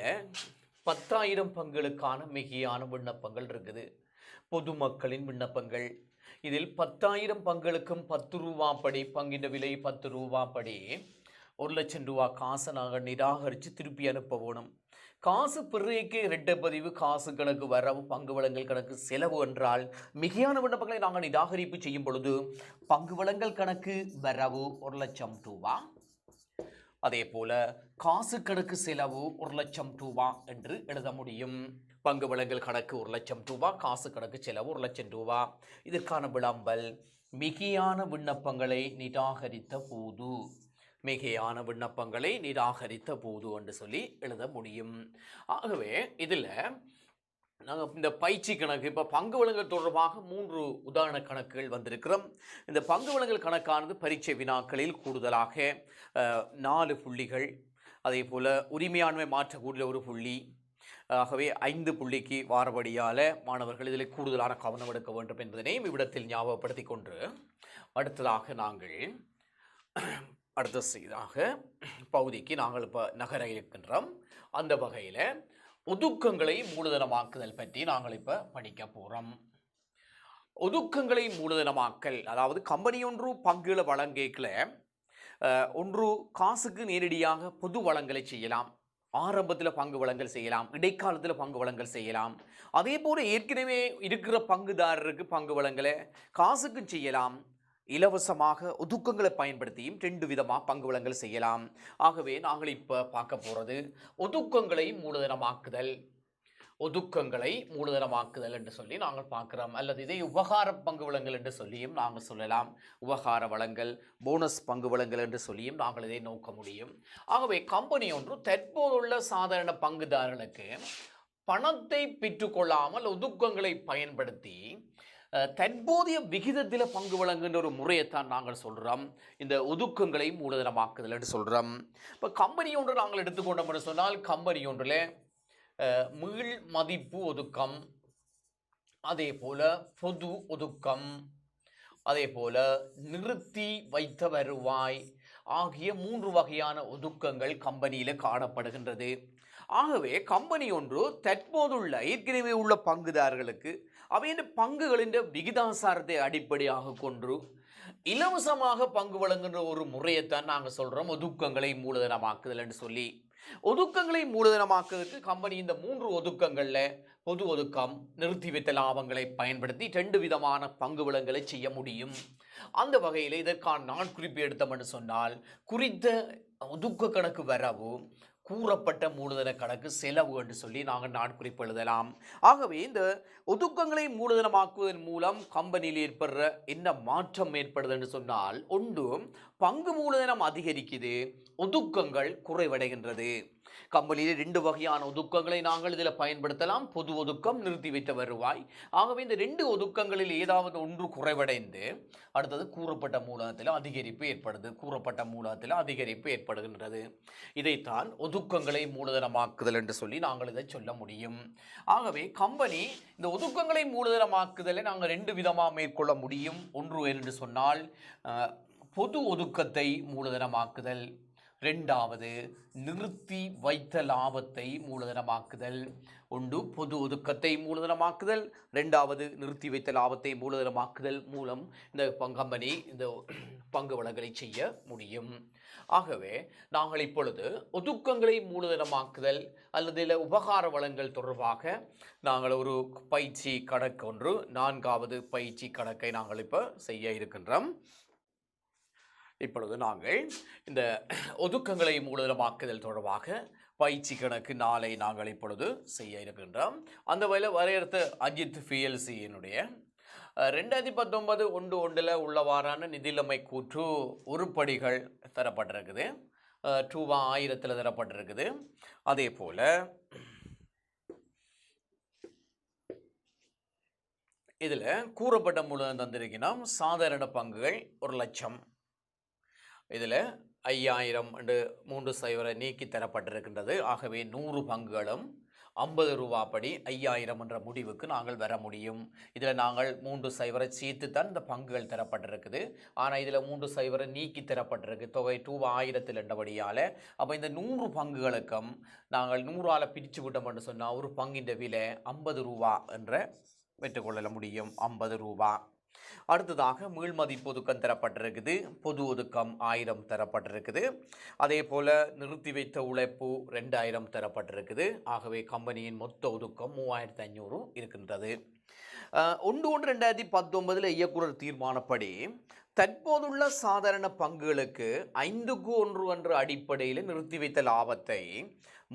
10,000 பங்குகளுக்கான மிகையான விண்ணப்பங்கள் இருக்குது. பொதுமக்களின் விண்ணப்பங்கள். இதில் 10,000 பங்குகளுக்கும் 10 ரூபா படி பங்கின் விலை 10 ரூபா படி 1 லட்சம் ரூபா காசை நாங்கள் நிராகரித்து திருப்பி அனுப்ப வேணும். காசு பிறகு இரட்டைப்பதிவு காசு கணக்கு வரவு பங்கு வழங்கல் கணக்கு செலவு என்றால் மிகையான விண்ணப்பங்களை நாங்கள் நிராகரிப்பு செய்யும் பொழுது பங்கு வழங்கல் கணக்கு வரவு 1 லட்சம் ரூபா. அதே போல காசு கணக்கு செலவு 1 லட்சம் ரூபா என்று எழுத முடியும். பங்கு வழங்கல் கணக்கு 1 லட்சம் ரூபா, காசு கணக்கு செலவு 1 லட்சம் ரூபா. இதற்கான விளம்பல் மிகையான விண்ணப்பங்களை நிராகரித்த போது மிகையான விண்ணப்பங்களை நிராகரித்த போது என்று சொல்லி எழுத முடியும். ஆகவே இதில் நாங்கள் இந்த பயிற்சி கணக்கு இப்போ பங்கு வழங்கல் தொடர்பாக 3 உதாரண கணக்குகள் வந்திருக்கிறோம். இந்த பங்கு வழங்கல் கணக்கானது பரீட்சை வினாக்களில் கூடுதலாக 4 புள்ளிகள், அதே போல் உரிமையாண்மை மாற்றக்கூடிய 1 புள்ளி, ஆகவே 5 புள்ளிக்கு வாரபடியால் மாணவர்கள் இதில் கூடுதலான கவனம் எடுக்க வேண்டும் என்பதனையும் இவ்விடத்தில் ஞாபகப்படுத்தி கொண்டு அடுத்ததாக நாங்கள் அடுத்த செய்தாக பகுதிக்கு நாங்கள் இப்போ நகர இருக்கின்றோம். அந்த வகையில் ஒதுக்கங்களை மூலதனமாக்குதல் பற்றி நாங்கள் இப்போ படிக்க போகிறோம். ஒதுக்கங்களை மூலதனமாக்கல், அதாவது கம்பெனி ஒன்று பங்குகளை வழங்கல ஒன்று காசுக்கு நேரடியாக பொது வழங்கலை செய்யலாம். ஆரம்பத்தில் பங்கு வழங்கல் செய்யலாம், இடைக்காலத்தில் பங்கு வழங்கல் செய்யலாம். அதே போல் ஏற்கனவே இருக்கிற பங்குதாரருக்கு பங்கு வழங்கலை காசுக்கும் செய்யலாம். இலவசமாக ஒதுக்கங்களை பயன்படுத்தியும் 2 விதமாக பங்கு வழங்கல் செய்யலாம். ஆகவே நாங்கள் இப்போ பார்க்க போகிறது ஒதுக்கங்களை மூலதனமாக்குதல். ஒதுக்கங்களை மூலதனமாக்குதல் என்று சொல்லி நாங்கள் பார்க்கிறோம், அல்லது இதை உபகார பங்கு வளங்கள் என்று சொல்லியும் நாங்கள் சொல்லலாம். உபகார வளங்கள், போனஸ் பங்கு வளங்கள் என்று சொல்லியும் நாங்கள் இதை நோக்க முடியும். ஆகவே கம்பெனி ஒன்று தற்போதுள்ள சாதாரண பங்குதாரர்களுக்கு பணத்தை பெற்றுக்கொள்ளாமல் ஒதுக்கங்களை பயன்படுத்தி தற்போதைய விகிதத்தில் பங்கு வழங்குகின்ற ஒரு முறையைத்தான் நாங்கள் சொல்கிறோம் இந்த ஒதுக்கங்களை மூலதனமாக்குதல் என்று சொல்கிறோம். இப்போ கம்பெனி ஒன்று நாங்கள் எடுத்துக்கொண்டோம் என்று சொன்னால், கம்பெனி ஒன்றில் மீள் மதிப்பு ஒதுக்கம், அதே போல பொது ஒதுக்கம், அதே போல நிறுத்தி வைத்த வருவாய் ஆகிய 3 வகையான ஒதுக்கங்கள் கம்பெனியில் காணப்படுகின்றது. ஆகவே கம்பெனி ஒன்று தற்போதுள்ள ஏற்கனவே உள்ள பங்குதாரர்களுக்கு அவையின் பங்குகளின் விகிதாசாரத்தை அடிப்படையாக கொண்டு இலவசமாக பங்கு வழங்குகின்ற ஒரு முறையைத்தான் நாங்கள் சொல்கிறோம் ஒதுக்கங்களை மூலதனமாக்குதல் என்று சொல்லி. ஒதுக்கங்களை மூலதனமாக்குவதற்கு கம்பெனி இந்த 3 ஒதுக்கங்களில் பொது ஒதுக்கம், நிறுத்தி வைத்த லாபங்களை பயன்படுத்தி 2 விதமான பங்கு வழங்கலை செய்ய முடியும். அந்த வகையில் இதற்கான நாட்குறிப்பு எடுத்தோம் என்று சொன்னால், குறித்த ஒதுக்க கணக்கு வரவு, கூறப்பட்ட மூலதன கணக்கு செலவு என்று சொல்லி நாங்கள் நாட்குறிப்பு எழுதலாம். ஆகவே இந்த ஒதுக்கங்களை மூலதனமாக்குவதன் மூலம் கம்பெனியில் ஏற்படுற என்ன மாற்றம் ஏற்படுது என்று சொன்னால், ஒன்று பங்கு மூலதனம் அதிகரிக்குது, ஒதுக்கங்கள் குறைவடைகின்றது. கம்பெனியில் 2 வகையான ஒதுக்கங்களை நாங்கள் இதில் பயன்படுத்தலாம், பொது ஒதுக்கம், நிறுத்தி வைத்த வருவாய். ஆகவே இந்த 2 ஒதுக்கங்களில் ஏதாவது ஒன்று குறைவடைந்து அடுத்தது கூறப்பட்ட மூலதனத்தில் அதிகரிப்பு ஏற்படுது, கூறப்பட்ட மூலதனத்தில் அதிகரிப்பு ஏற்படுகின்றது. இதைத்தான் ஒதுக்கங்களை மூலதனமாக்குதல் என்று சொல்லி நாங்கள் இதை சொல்ல முடியும். ஆகவே கம்பெனி இந்த ஒதுக்கங்களை மூலதனமாக்குதலை நாங்கள் 2 விதமாக மேற்கொள்ள முடியும். ஒன்று என்று சொன்னால் பொது ஒதுக்கத்தை மூலதனமாக்குதல், 2வது நிறுத்தி வைத்த லாபத்தை மூலதனமாக்குதல். ஒன்று பொது ஒதுக்கத்தை மூலதனமாக்குதல், 2வது நிறுத்தி வைத்த லாபத்தை மூலதனமாக்குதல் மூலம் இந்த கம்பெனி இந்த பங்கு வழங்கலை செய்ய முடியும். ஆகவே நாங்கள் இப்பொழுது ஒதுக்கங்களை மூலதனமாக்குதல் அல்லது உபகார வளங்கள் தொடர்பாக நாங்கள் ஒரு பயிற்சி கணக்கு ஒன்று, 4வது பயிற்சி கணக்கை நாங்கள் இப்போ செய்ய இருக்கின்றோம். இப்பொழுது நாங்கள் இந்த ஒதுக்கங்களை மூலதனமாக்குதல் தொடர்பாக பயிற்சி கணக்கு 4 நாங்கள் இப்பொழுது செய்ய இருக்கின்றோம். அந்த வகையில் வரையறுத்த அஜித் பிஎல்சியினுடைய 2019 1/1 உள்ளவாறான நிதிநிலைமை கூற்று உருப்படிகள் தரப்பட்டிருக்குது. ரூபாய் 1000 தரப்பட்டிருக்குது. அதே போல இதில் கூறப்பட்ட மூலதனம் தந்திருக்கிறோம். சாதாரண பங்குகள் 1,00,000, இதில் 5000 என்று 30 நீக்கி தரப்பட்டிருக்கின்றது. ஆகவே 100 பங்குகளும் 50 ரூபா படி 5000 என்ற முடிவுக்கு நாங்கள் வர முடியும். இதில் நாங்கள் 30 சேர்த்து தான் இந்த பங்குகள் தரப்பட்டிருக்குது. ஆனால் இதில் 30 நீக்கி தரப்பட்டிருக்கு, தொகை ரூபாய் 1000 என்றபடியால். அப்போ இந்த 100 பங்குகளுக்கும் நாங்கள் 100ஆல் பிரித்து விட்டோம் என்று சொன்னால் ஒரு பங்கின் விலை 50 ரூபா என்ற பெற்றுக்கொள்ள முடியும், 50 ரூபா. அடுத்ததாக மீள் மதிப்பு ஒதுக்கம் தரப்பட்டிருக்குது, பொது ஒதுக்கம் 1000 தரப்பட்டிருக்குது. அதே போல் நிறுத்தி வைத்த உழைப்பு 2000 தரப்பட்டிருக்குது. ஆகவே கம்பெனியின் மொத்த ஒதுக்கம் 3500 இருக்கின்றது. 1/1/2019 இயக்குனர் தீர்மானப்படி தற்போதுள்ள சாதாரண பங்குகளுக்கு 5:1 என்ற அடிப்படையில் நிறுத்தி வைத்த லாபத்தை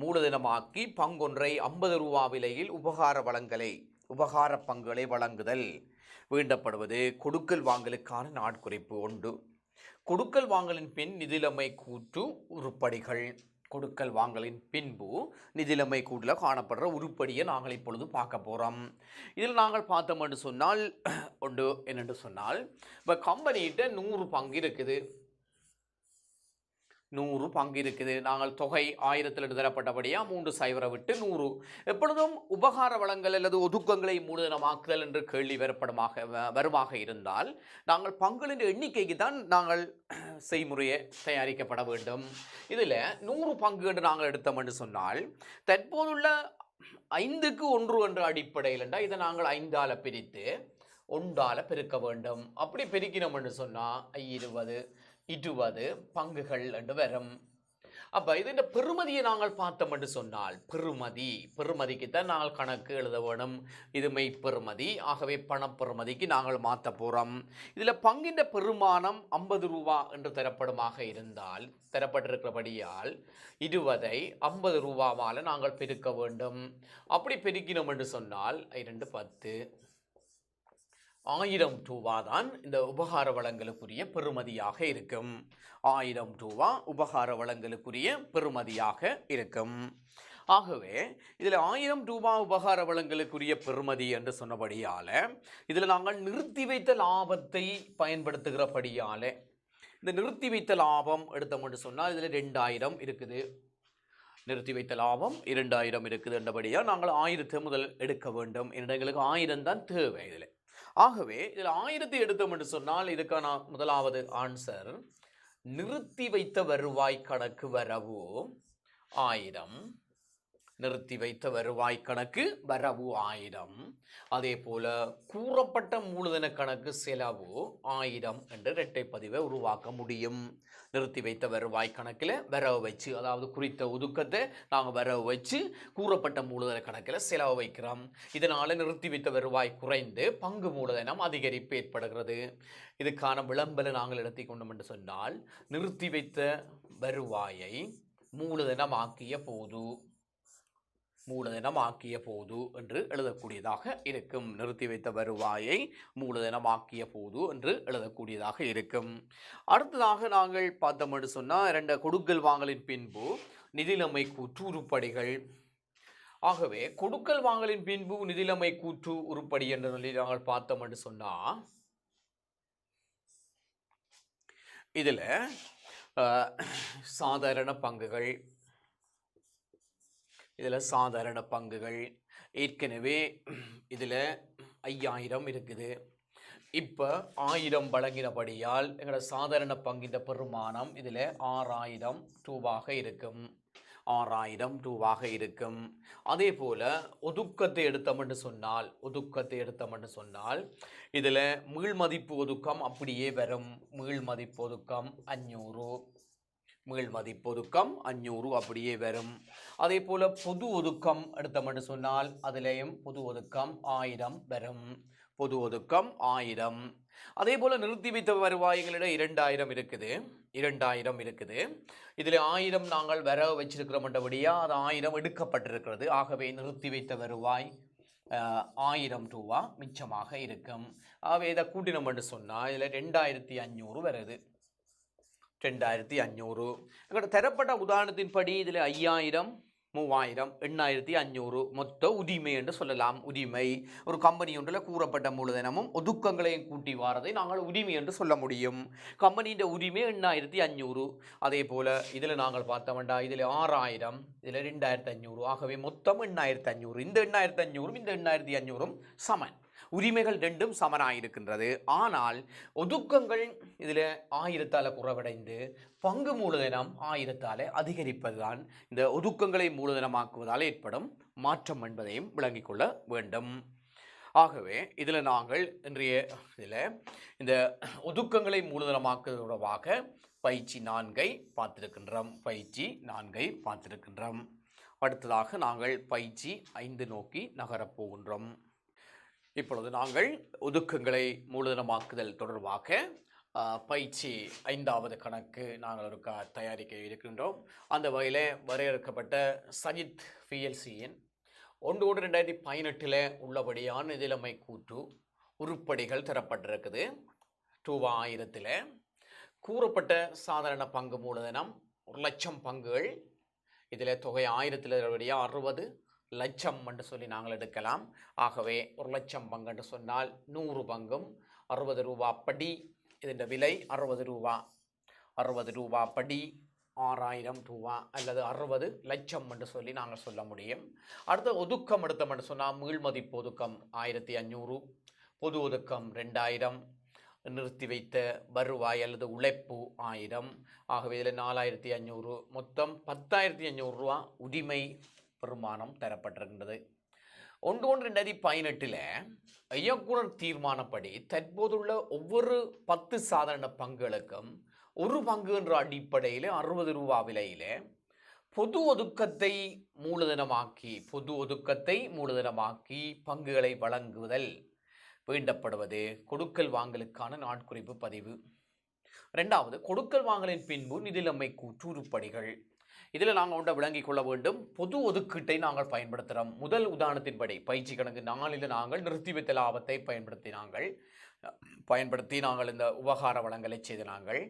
மூலதனமாக்கி பங்கொன்றை 50 ரூபா விலையில் உபகார பங்குகளை வழங்குதல் வேண்டப்படுவது கொடுக்கல் வாங்கலுக்கான நாட்குறிப்பு. 1 கொடுக்கல் வாங்கலின் பின் நிதிநிலைமை கூற்று உருப்படிகள். கொடுக்கல் வாங்கலின் பின்பு நிதிநிலைமை கூட்டில் காணப்படுற உருப்படியை நாங்கள் இப்பொழுது பார்க்க போகிறோம். இதில் நாங்கள் பார்த்தோம் என்று சொன்னால் ஒன்று என்னென்று சொன்னால், இப்போ கம்பெனிகிட்ட 100 பங்கு இருக்குது, 100 பங்கு இருக்குது. நாங்கள் தொகை 1000 தரப்பட்டபடியாக 30 விட்டு 100. எப்பொழுதும் உபகார வளங்கள் அல்லது ஒதுக்கங்களை மூலதனமாக்குதல் என்று கேள்வி வருமாக இருந்தால் நாங்கள் பங்குகளின் எண்ணிக்கைக்கு தான் நாங்கள் செய்முறையை தயாரிக்கப்பட வேண்டும். இதில் 100 பங்கு என்று நாங்கள் எடுத்தோம் என்று சொன்னால் தற்போதுள்ள 5:1 என்ற அடிப்படையில் என்றால் இதை நாங்கள் 5ஆல் பிரித்து 1ஆல் பெருக்க வேண்டும். அப்படி பெருக்கினோம் என்று சொன்னால் 20 பங்குகள் என்று வரும். அப்ப இதன் பெறுமதியை நாங்கள் பார்த்தோம் என்று சொன்னால் பெறுமதிக்குத்தான் நாங்கள் கணக்கு எழுத வேணும். இது மெய்ப்பெறுமதி. ஆகவே பணப்பெறுமதிக்கு நாங்கள் மாற்ற போறோம். இதுல பங்கின் பெருமானம் 50 ரூபா என்று தரப்படுமாக இருந்தால் தரப்பட்டிருக்கிறபடியால் 20ஐ 50 ரூபாவால் நாங்கள் பெருக்க வேண்டும். அப்படி பெருக்கினோம் என்று சொன்னால் 2 10 1000 ரூபா தான் இந்த உபகார வளங்களுக்குரிய பெறுமதியாக இருக்கும். 1000 ரூபா உபகார வளங்களுக்குரிய பெறுமதியாக இருக்கும். ஆகவே இதில் 1000 ரூபா உபகார வளங்களுக்குரிய பெறுமதி என்று சொன்னபடியால் இதில் நாங்கள் நிறுத்தி வைத்த லாபத்தை பயன்படுத்துகிறபடியால் இந்த நிறுத்தி வைத்த லாபம் எடுத்தோம் என்று சொன்னால் இதில் 2000 இருக்குது. நிறுத்தி வைத்த லாபம் 2000 இருக்குது என்றபடியால் நாங்கள் 1000 முதல் எடுக்க வேண்டும். எங்களுக்கு 1000 தான் தேவை. இதில் ஆகவே இதில் 1000 எடுத்தோம் என்று சொன்னால் இதுக்கான முதலாவது ஆன்சர் நிறுத்தி வைத்த வருவாய் கணக்கு வரவு 1000. நிறுத்தி வைத்த வருவாய் கணக்கு வரவு 1000. அதே போல கூறப்பட்ட மூலதன கணக்கு செலவு 1000 என்ற இரட்டை பதிவை உருவாக்க முடியும். நிறுத்தி வைத்த வருவாய் கணக்கில் வரவு வச்சு, அதாவது குறித்த ஒதுக்கத்தை நாங்கள் வரவு வச்சு கூறப்பட்ட மூலதன கணக்கில் செலவு வைக்கிறோம். இதனால் நிறுத்தி வைத்த வருவாய் குறைந்து பங்கு மூலதனம் அதிகரிப்பு ஏற்படுகிறது. இதுக்கான விளம்பரம் நாங்கள் எடுத்துக்கொண்டோம் என்று சொன்னால் நிறுத்தி வைத்த வருவாயை மூலதனமாக்கிய போது என்று எழுதக்கூடியதாக இருக்கும். நிறுத்தி வைத்த வருவாயை மூலதனமாக்கிய போது என்று எழுதக்கூடியதாக இருக்கும். அடுத்ததாக நாங்கள் பார்த்தோம் என்று சொன்னால் 2 கொடுக்கல் வாங்கலின் பின்பு நிதிநிலைமை கூற்று உருப்படிகள். ஆகவே கொடுக்கல் வாங்கலின் பின்பு நிதிநிலைமை கூற்று உருப்படி என்று சொல்லி நாங்கள் பார்த்தோம் என்று சொன்னால் இதில் சாதாரண பங்குகள் ஏற்கனவே இதில் 5000 இருக்குது. இப்போ 1000 வழங்கினபடியால் எங்களோட சாதாரண பங்கின் பெருமானம் இதில் 6000 ரூபாக இருக்கும். 6000 ரூபாக இருக்கும். அதே போல் ஒதுக்கத்தை எடுத்தோம் என்று சொன்னால் இதில் மீள்மதிப்பு ஒதுக்கம் அப்படியே வரும். மீள்மதிப்பு ஒதுக்கம் 500 அப்படியே வரும். அதே போல் பொது ஒதுக்கம் எடுத்தோம் என்று சொன்னால் அதிலேயும் பொது ஒதுக்கம் 1000 வரும். பொது ஒதுக்கம் 1000. அதே போல் நிறுத்தி வைத்த வருவாய்களிடம் 2000 இருக்குது. இதில் 1000 நாங்கள் வரவு வச்சிருக்கிறோம்ன்றபடியா அது 1000 எடுக்கப்பட்டிருக்கிறது. ஆகவே நிறுத்தி வைத்த வருவாய் 1000 ரூபா மிச்சமாக இருக்கும். ஆகவே இதை கூட்டினோம் என்று சொன்னால் இதில் 2500 வருது. 2500 எங்களோட தரப்பட்ட உதாரணத்தின்படி இதில் 5000 3000 8500 மொத்த உரிமை என்று சொல்லலாம். உரிமை ஒரு கம்பெனி ஒன்றில் கூறப்பட்ட மூலதனமும் ஒதுக்கங்களையும் கூட்டி வாரதை நாங்கள் உரிமை என்று சொல்ல முடியும். கம்பெனியின் உரிமை 8500. அதே போல் இதில் நாங்கள் பார்த்தோம்டா இதில் 6000, இதில் 2500. ஆகவே மொத்தம் 8500. இந்த 8500 இந்த 8500 சமன். உரிமைகள் ரெண்டும் சமனாயிருக்கின்றது. ஆனால் ஒதுக்கங்கள் இதில் 1000 குறைவடைந்து பங்கு மூலதனம் 1000 அதிகரிப்பதுதான் இந்த ஒதுக்கங்களை மூலதனமாக்குவதால் ஏற்படும் மாற்றம் என்பதையும் விளங்கிக் கொள்ள வேண்டும். ஆகவே இதில் நாங்கள் இன்றைய இதில் இந்த ஒதுக்கங்களை மூலதனமாக்குவது தொடர்பாக பயிற்சி 4ஐ பார்த்திருக்கின்றோம். அடுத்ததாக நாங்கள் பயிற்சி 5 நோக்கி நகரப்போகின்றோம். இப்பொழுது நாங்கள் ஒதுக்கங்களை மூலதனமாக்குதல் தொடர்பாக பயிற்சி 5வது கணக்கு நாங்கள் ஒரு தயாரிக்க இருக்கின்றோம். அந்த வகையில் வரையறுக்கப்பட்ட சஜித் பிஎல்சியின் 1/2018 உள்ளபடியான நிதிநிலைமை கூற்று உருப்படிகள் தரப்பட்டிருக்குது. 1000 கூறப்பட்ட சாதாரண பங்கு மூலதனம் 1,00,000 பங்குகள். இதில் தொகை 1000 60 லட்சம் என்று சொல்லி நாங்கள் எடுக்கலாம். ஆகவே 1,00,000 பங்கு என்று சொன்னால் 100 பங்கும் 60 ரூபா படி. இதன் விலை 60 ரூபா படி 6000 ரூபா அல்லது 60 லட்சம் என்று சொல்லி நாங்கள் சொல்ல முடியும். அடுத்த ஒதுக்கம் எடுத்தோம் என்று சொன்னால் மீள்மதிப்பு ஒதுக்கம் 1500, பொது ஒதுக்கம் 2000, நிறுத்தி வைத்த வருவாய் அல்லது உழைப்பு 1000. ஆகவே இதில் 4500, மொத்தம் 10,500 ரூபா உரிமை பெருமானம் தரப்பட்டிருக்கின்றது. 1/2018 இயக்குனர் தீர்மானப்படி தற்போதுள்ள ஒவ்வொரு 10 சாதாரண பங்குகளுக்கும் ஒரு பங்கு என்ற அடிப்படையில் 60 ரூபா விலையில் பொது ஒதுக்கத்தை மூலதனமாக்கி பங்குகளை வழங்குதல் வேண்டப்படுவது கொடுக்கல் வாங்கலுக்கான நாட்குறிப்பு பதிவு. இரண்டாவது, கொடுக்கல் வாங்கலின் பின்பு நிதிநிலைமை கூற்று உருப்படிகள். இதில் நாங்கள் ஒன்றை விளங்கிக் கொள்ள வேண்டும். பொது ஒதுக்கீட்டை நாங்கள் பயன்படுத்துகிறோம். முதல் உதாரணத்தின்படி பயிற்சி கணக்கு 4 நாங்கள் நிறுத்தி வைத்த லாபத்தை பயன்படுத்தி நாங்கள் இந்த உபகார வளங்களை செய்த நாங்கள்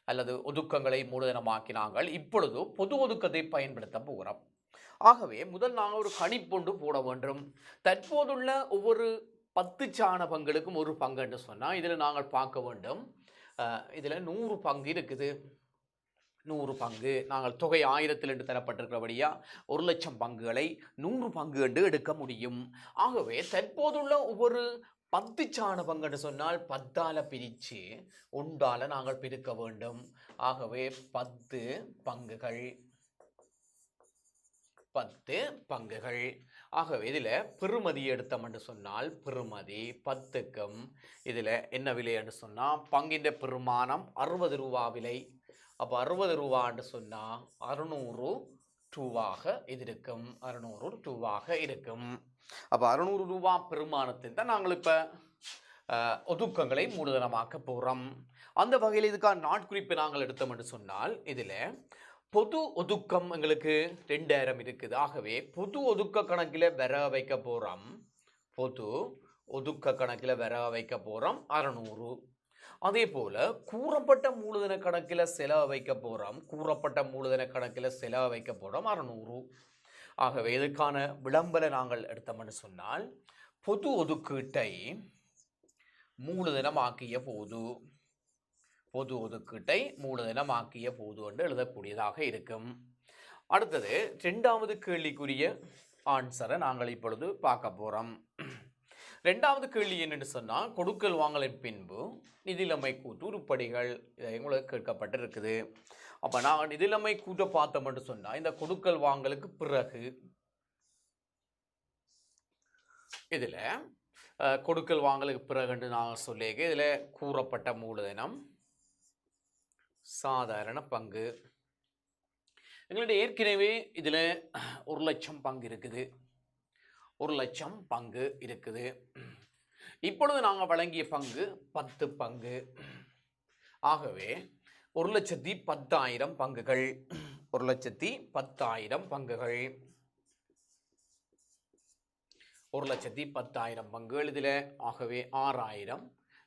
அல்லது ஒதுக்கங்களை மூலதனமாக்கினாங்கள். இப்பொழுது பொது ஒதுக்கத்தை பயன்படுத்த போகிறோம். ஆகவே முதல் நாங்கள் ஒரு கணிப்பொண்டு போட வேண்டும். தற்போதுள்ள ஒவ்வொரு 10 சாண பங்களுக்கும் ஒரு பங்கு என்று சொன்னால் இதில் நாங்கள் பார்க்க வேண்டும். இதில் 100 பங்கு இருக்குது. 100 பங்கு நாங்கள் தொகை 1000 என்று தரப்பட்டிருக்கிறபடியா 1,00,000 பங்குகளை 100 பங்கு என்று எடுக்க முடியும். ஆகவே தற்போதுள்ள ஒவ்வொரு 10 சாண பங்குன்னு சொன்னால் 10ஆல் பிரித்து 1ஆல் நாங்கள் பிரிக்க வேண்டும். ஆகவே 10 பங்குகள். ஆகவே இதில் பெறுமதி எடுத்தோம் என்று சொன்னால் பெறுமதி 10க்கும் இதில் என்ன விலை என்று சொன்னால் பங்கின் பெருமானம் 60 ரூபா விலை. அப்போ 60 ரூபான்னு சொன்னால் 600 ரூபாக இது இருக்கும். 600 ரூபாக இருக்கும். அப்போ 600 ரூபா பெருமானத்தில் தான் நாங்கள் இப்போ ஒதுக்கங்களை மூலதனமாக்க போகிறோம். அந்த வகையில் இதுக்கான நாட்குறிப்பு நாங்கள் எடுத்தோம் என்று சொன்னால் இதில் பொது ஒதுக்கம் எங்களுக்கு 2000 இருக்குது. ஆகவே பொது ஒதுக்க கணக்கில் வர வைக்க போகிறோம். 600. அதே போல் கூறப்பட்ட மூலதன கணக்கில் செலவு வைக்க போகிறோம். 600. ஆகவே இதுக்கான விளம்பர நாங்கள் எடுத்தோம்னு சொன்னால் பொது ஒதுக்கீட்டை மூலதனமாக்கிய போது என்று எழுதக்கூடியதாக இருக்கும். அடுத்தது 2வது கேள்விக்குரிய ஆன்சரை நாங்கள் இப்பொழுது பார்க்க போகிறோம். 2வது கேள்வி என்னென்னு சொன்னால் கொடுக்கல் வாங்கலின் பின்பு நிதிநிலைமை கூற்று உருப்படிகள் உங்களுக்கு கேட்கப்பட்டிருக்குது. அப்போ நாங்கள் நிதிநிலைமை கூற்றை பார்த்தோம் என்று சொன்னால் இந்த கொடுக்கல் வாங்கலுக்கு பிறகு இதில் கொடுக்கல் வாங்கலுக்கு பிறகு நாங்கள் சொல்லியிருக்க இதில் கூறப்பட்ட மூலதனம் சாதாரண பங்கு. எங்களுடைய ஏற்கனவே இதில் 1,00,000 பங்கு இருக்குது. 1,00,000 பங்கு இருக்குது. இப்பொழுது நாங்கள் வழங்கிய பங்கு 10 பங்கு. ஆகவே 1,10,000 பங்குகள். 1,10,000 பங்குகள். 1,10,000 பங்குகள். இதில் ஆகவே 6,000,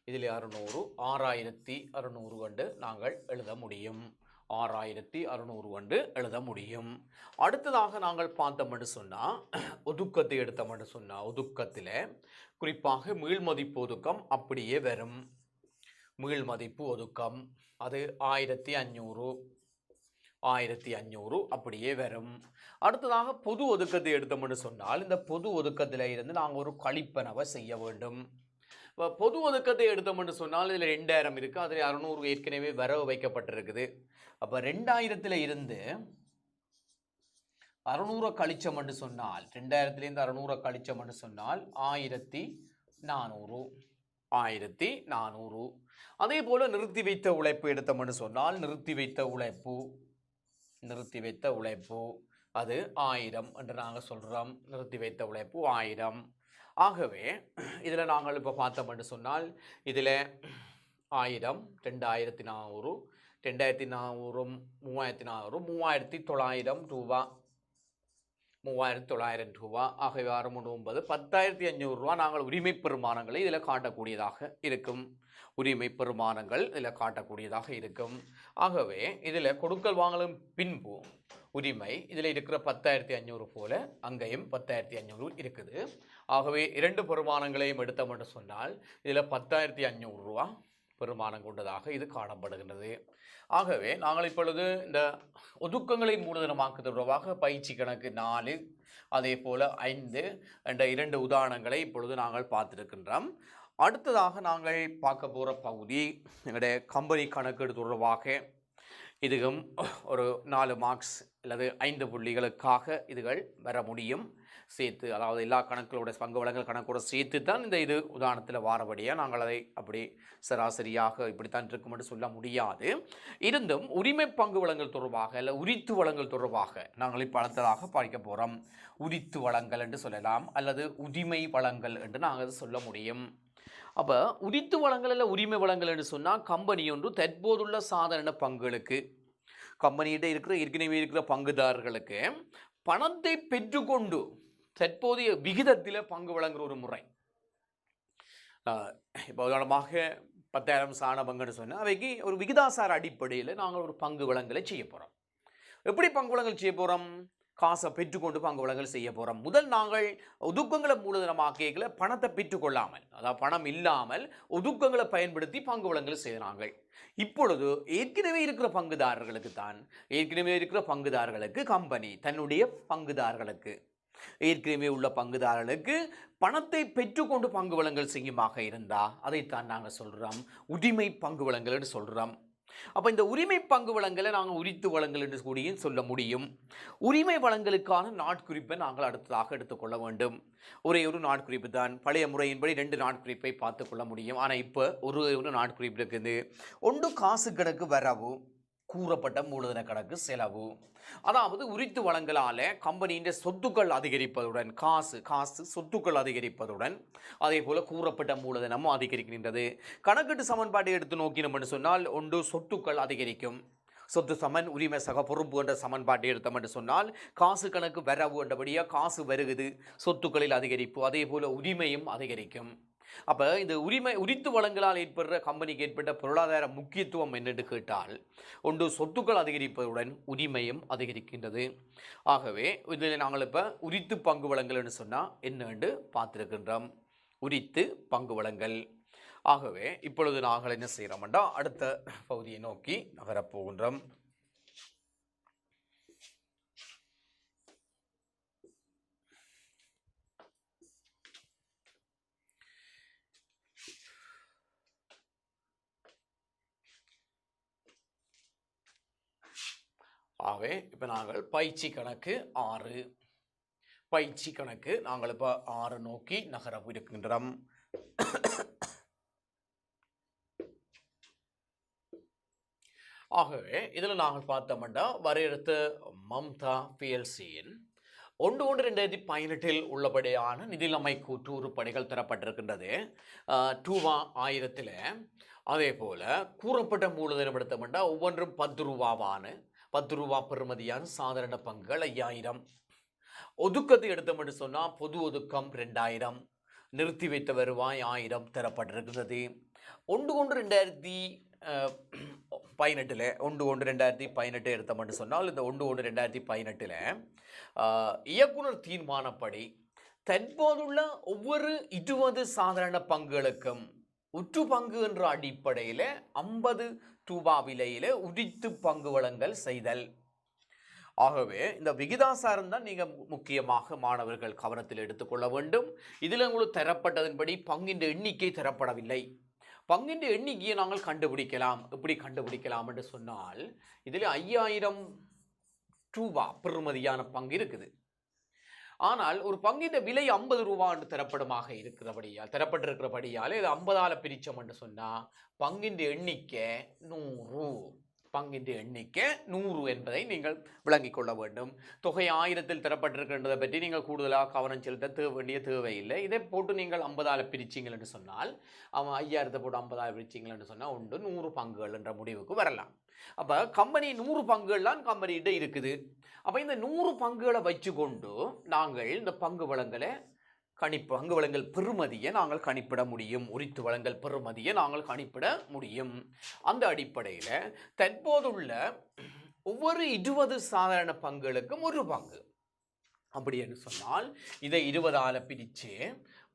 இதில் 600, 6,600 கண்டு நாங்கள் எழுத முடியும். 6,600 கண்டு எழுத முடியும். அடுத்ததாக நாங்கள் பார்த்தோம் என்று சொன்னால் ஒதுக்கத்தை எடுத்தோம் என்று சொன்னால் ஒதுக்கத்தில் குறிப்பாக மீள்மதிப்பு ஒதுக்கம் அப்படியே வரும். மீள்மதிப்பு ஒதுக்கம் அது 1,500 அப்படியே வரும். அடுத்ததாக பொது ஒதுக்கத்தை எடுத்தோம் என்று சொன்னால் இந்த பொது ஒதுக்கத்தில் இருந்து நாங்கள் ஒரு கழிப்பனவை செய்ய வேண்டும். பொது ஒதுக்கத்தை எடுத்தோம் என்று சொன்னால் இதில் 2000 இருக்குது. அதில் 600 ஏற்கனவே வரவு வைக்கப்பட்டிருக்குது. அப்போ 2000 இருந்து 600 கழிச்சம் என்று சொன்னால் 2000 600 கழிச்சம் என்று சொன்னால் 1,400. அதே போல் நிறுத்தி வைத்த உழைப்பு எடுத்தோம் என்று சொன்னால் நிறுத்தி வைத்த உழைப்பு அது 1000 என்று நாங்கள் சொல்கிறோம். நிறுத்தி வைத்த உழைப்பு 1000. ஆகவே இதில் நாங்கள் இப்போ பார்த்தோம் என்று சொன்னால் இதில் 1000, 2,400, 2,400, 3,400, 3,900 ரூபா. 3,900 ரூபா. ஆகவே 6,9, 10,500 ரூபா நாங்கள் உரிமை பெருமானங்களை இதில் காட்டக்கூடியதாக இருக்கும். ஆகவே இதில் கொடுக்கல் வாங்கலும் பின்பு உரிமை இதில் இருக்கிற 10,500 போல அங்கேயும் 10,500 இருக்குது. ஆகவே 2 பெருமானங்களையும் எடுத்தோம் என்று சொன்னால் இதில் 10,500 ரூபா பெருமானம் கொண்டதாக இது காணப்படுகின்றது. ஆகவே நாங்கள் இப்பொழுது இந்த ஒதுக்கங்களை மூலதனமாக்குவது தொடர்பாக பயிற்சி கணக்கு 4 அதே போல் 5 என்ற 2 உதாரணங்களை இப்பொழுது நாங்கள் பார்த்துருக்கின்றோம். அடுத்ததாக நாங்கள் பார்க்க போகிற பகுதி எங்களுடைய கம்பெனி கணக்கெடு தொடர்பாக. இதுவும் ஒரு 4 மார்க்ஸ் அல்லது 5 புள்ளிகளுக்காக இதுகள் வர முடியும். சேர்த்து, அதாவது எல்லா கணக்குகளோட பங்கு வளங்கள் கணக்கோட சேர்த்து தான் இந்த இது உதாரணத்தில் வாரபடியாக நாங்கள் அதை அப்படி சராசரியாக இப்படித்தான் இருக்கும் என்று சொல்ல முடியாது. இருந்தும் உரிமை பங்கு வளங்கள் தொடர்பாக இல்லை உரித்து வளங்கள் தொடர்பாக நாங்கள் இப்போ அடுத்ததாக பார்க்க போகிறோம். உரித்து வளங்கள் என்று சொல்லலாம் அல்லது உரிமை வளங்கள் என்று நாங்கள் சொல்ல முடியும். அப்போ உரித்து வளங்கள் இல்லை உரிமை வளங்கள் என்று சொன்னால் கம்பெனி ஒன்று தற்போதுள்ள சாதாரண பங்குகளுக்கு கம்பெனியிட்ட இருக்கிற ஏற்கனவே இருக்கிற பங்குதாரர்களுக்கு பணத்தை பெற்றுக்கொண்டு தற்போதைய விகிதத்தில் பங்கு வழங்குற ஒரு முறை. இப்போ உதாரணமாக 10,000 சாண பங்குன்னு சொன்னால் அவைக்கு ஒரு விகிதாசார அடிப்படையில் நாங்கள் ஒரு பங்கு வழங்கலை செய்ய போகிறோம். எப்படி பங்கு வழங்கல் செய்ய போகிறோம்? காசை பெற்றுக்கொண்டு பங்கு வழங்கல் செய்ய போகிறோம். முதல் நாங்கள் ஒதுக்கங்களை மூலதனமாக்கியங்களை பணத்தை பெற்றுக்கொள்ளாமல், அதாவது பணம் இல்லாமல் ஒதுக்கங்களை பயன்படுத்தி பங்கு வழங்கல் செய்கிறாங்க. இப்பொழுது ஏற்கனவே இருக்கிற பங்குதாரர்களுக்கு கம்பெனி தன்னுடைய பங்குதாரர்களுக்கு ஏற்கனவே உள்ள பங்குதாரர்களுக்கு பணத்தை பெற்றுக்கொண்டு பங்கு வழங்கல் செய்யுமாக இருந்தால் அதைத்தான் நாங்கள் சொல்கிறோம் உரிமை பங்கு வழங்கல் என்று சொல்கிறோம். அப்போ இந்த உரிமை பங்கு வளங்களை நாங்கள் உரித்து வளங்கள் என்று கூடியும் சொல்ல முடியும். உரிமை வளங்களுக்கான நாட்குறிப்பை நாங்கள் அடுத்ததாக எடுத்துக்கொள்ள வேண்டும். ஒரே ஒரு நாட்குறிப்பு தான். பழைய முறையின்படி 2 நாட்குறிப்பை பார்த்துக்கொள்ள முடியும். ஆனால் இப்போ ஒரு நாட்குறிப்பு இருக்குது. ஒன்று காசு கணக்கு வரவு, கூறப்பட்ட மூலதன கணக்கு செலவு. அதாவது உரித்து வளங்களால் கம்பெனியின் சொத்துக்கள் அதிகரிப்பதுடன் காசு சொத்துக்கள் அதிகரிப்பதுடன் அதே போல கூறப்பட்ட மூலதனமும் அதிகரிக்கின்றது. கணக்கீட்டு சமன்பாட்டை எடுத்து நோக்கினோம் என்று சொன்னால் ஒன்று சொத்துக்கள் அதிகரிக்கும், சொத்து சமன் உரிமை சக பொறுப்பு என்ற சமன்பாட்டை எடுத்தோம் என்று சொன்னால் காசு கணக்கு வரவு என்றபடியாக காசு வருகுது, சொத்துக்களில் அதிகரிப்பு, அதே போல உரிமையும் அதிகரிக்கும். அப்போ இந்த உரித்து வளங்களால் ஏற்படுற கம்பெனிக்கு ஏற்பட்ட பொருளாதார முக்கியத்துவம் என்னென்று கேட்டால் ஒன்று சொத்துக்கள் அதிகரிப்பதுடன் உரிமையும் அதிகரிக்கின்றது. ஆகவே இதில் நாங்கள் இப்போ உரித்து பங்கு வளங்கள் என்று சொன்னால் என்னென்று பார்த்துருக்கின்றோம். உரித்து பங்கு வளங்கள். ஆகவே இப்பொழுது நாங்கள் என்ன செய்கிறோம்டா அடுத்த பகுதியை நோக்கி நகரப்போகின்றோம். ஆகவே இப்போ நாங்கள் பயிற்சி கணக்கு 6 நாங்கள் இப்போ 6 நோக்கி நகர இருக்கின்றோம். ஆகவே இதில் நாங்கள் பார்த்தோம்னா வரையறுத்த மம்தா பிஎல்சியின் 1/1/2018 உள்ளபடியான நிதிநிலைமை கூற்று உருப்படிகள் தரப்பட்டிருக்கின்றது. 1000 அதே போல கூறப்பட்ட மூலதனம் எடுத்தோம்னா ஒவ்வொன்றும் 10 ரூபாவான 10 ரூபா பெறுமதியான சாதாரண பங்குகள் 5000. ஒதுக்கத்தை எடுத்தோம் என்று சொன்னால் பொது ஒதுக்கம் 2000, நிறுத்தி வைத்த வருவாய் 1000 தரப்பட்டிருக்கிறது. 1/1/2018 எடுத்தோம் என்று சொன்னால் இந்த 1/1/2018 இயக்குனர் தீர்மானப்படி தற்போதுள்ள ஒவ்வொரு 20 சாதாரண பங்குகளுக்கும் உற்று பங்கு என்ற அடிப்படையில் 50 ரூபா விலையில் உரித்து பங்கு வழங்கல் செய்தல். ஆகவே இந்த விகிதாசாரம் தான் நீங்கள் முக்கியமாக மாணவர்கள் கவனத்தில் எடுத்துக்கொள்ள வேண்டும். இதில் உங்களுக்கு தரப்பட்டதன்படி பங்கின் எண்ணிக்கை தரப்படவில்லை. பங்கின் எண்ணிக்கையை நாங்கள் கண்டுபிடிக்கலாம். எப்படி கண்டுபிடிக்கலாம் என்று சொன்னால் இதில் 5000 ரூபா பெறுமதியான பங்கு இருக்குது. ஆனால் ஒரு பங்கின் விலை 50 ரூபா என்று தரப்பட்டிருக்கிறபடியால் இது 50ஆல் பிரித்தோம் என்று சொன்னால் பங்கின் எண்ணிக்கை 100. பங்கின் எண்ணிக்கை 100 என்பதை நீங்கள் விளங்கிக் கொள்ள வேண்டும். தொகை 1000 தரப்பட்டிருக்கின்றதை பற்றி நீங்கள் கூடுதலாக கவனம் செலுத்த வேண்டிய தேவையில்லை. இதை போட்டு நீங்கள் 50ஆல் பிரிச்சிங்கள் என்று சொன்னால் 5000 போட்டு 50ஆல் பிரிச்சிங்கள் என்று சொன்னால் 100 பங்குகள் என்ற முடிவுக்கு வரலாம். அப்போ கம்பெனி 100 பங்குகள்லாம் கம்பெனிகிட்ட இருக்குது. அப்போ இந்த 100 பங்குகளை வச்சுக்கொண்டு நாங்கள் இந்த பங்கு வளங்கள் பெறுமதியை நாங்கள் கணிப்பிட முடியும். உரித்து வளங்கள் பெறுமதியை நாங்கள் கணிப்பிட முடியும். அந்த அடிப்படையில் தற்போதுள்ள ஒவ்வொரு 20 சாதாரண பங்குகளுக்கும் 1 பங்கு அப்படி என்று சொன்னால் இதை 20ஆல் பிரித்து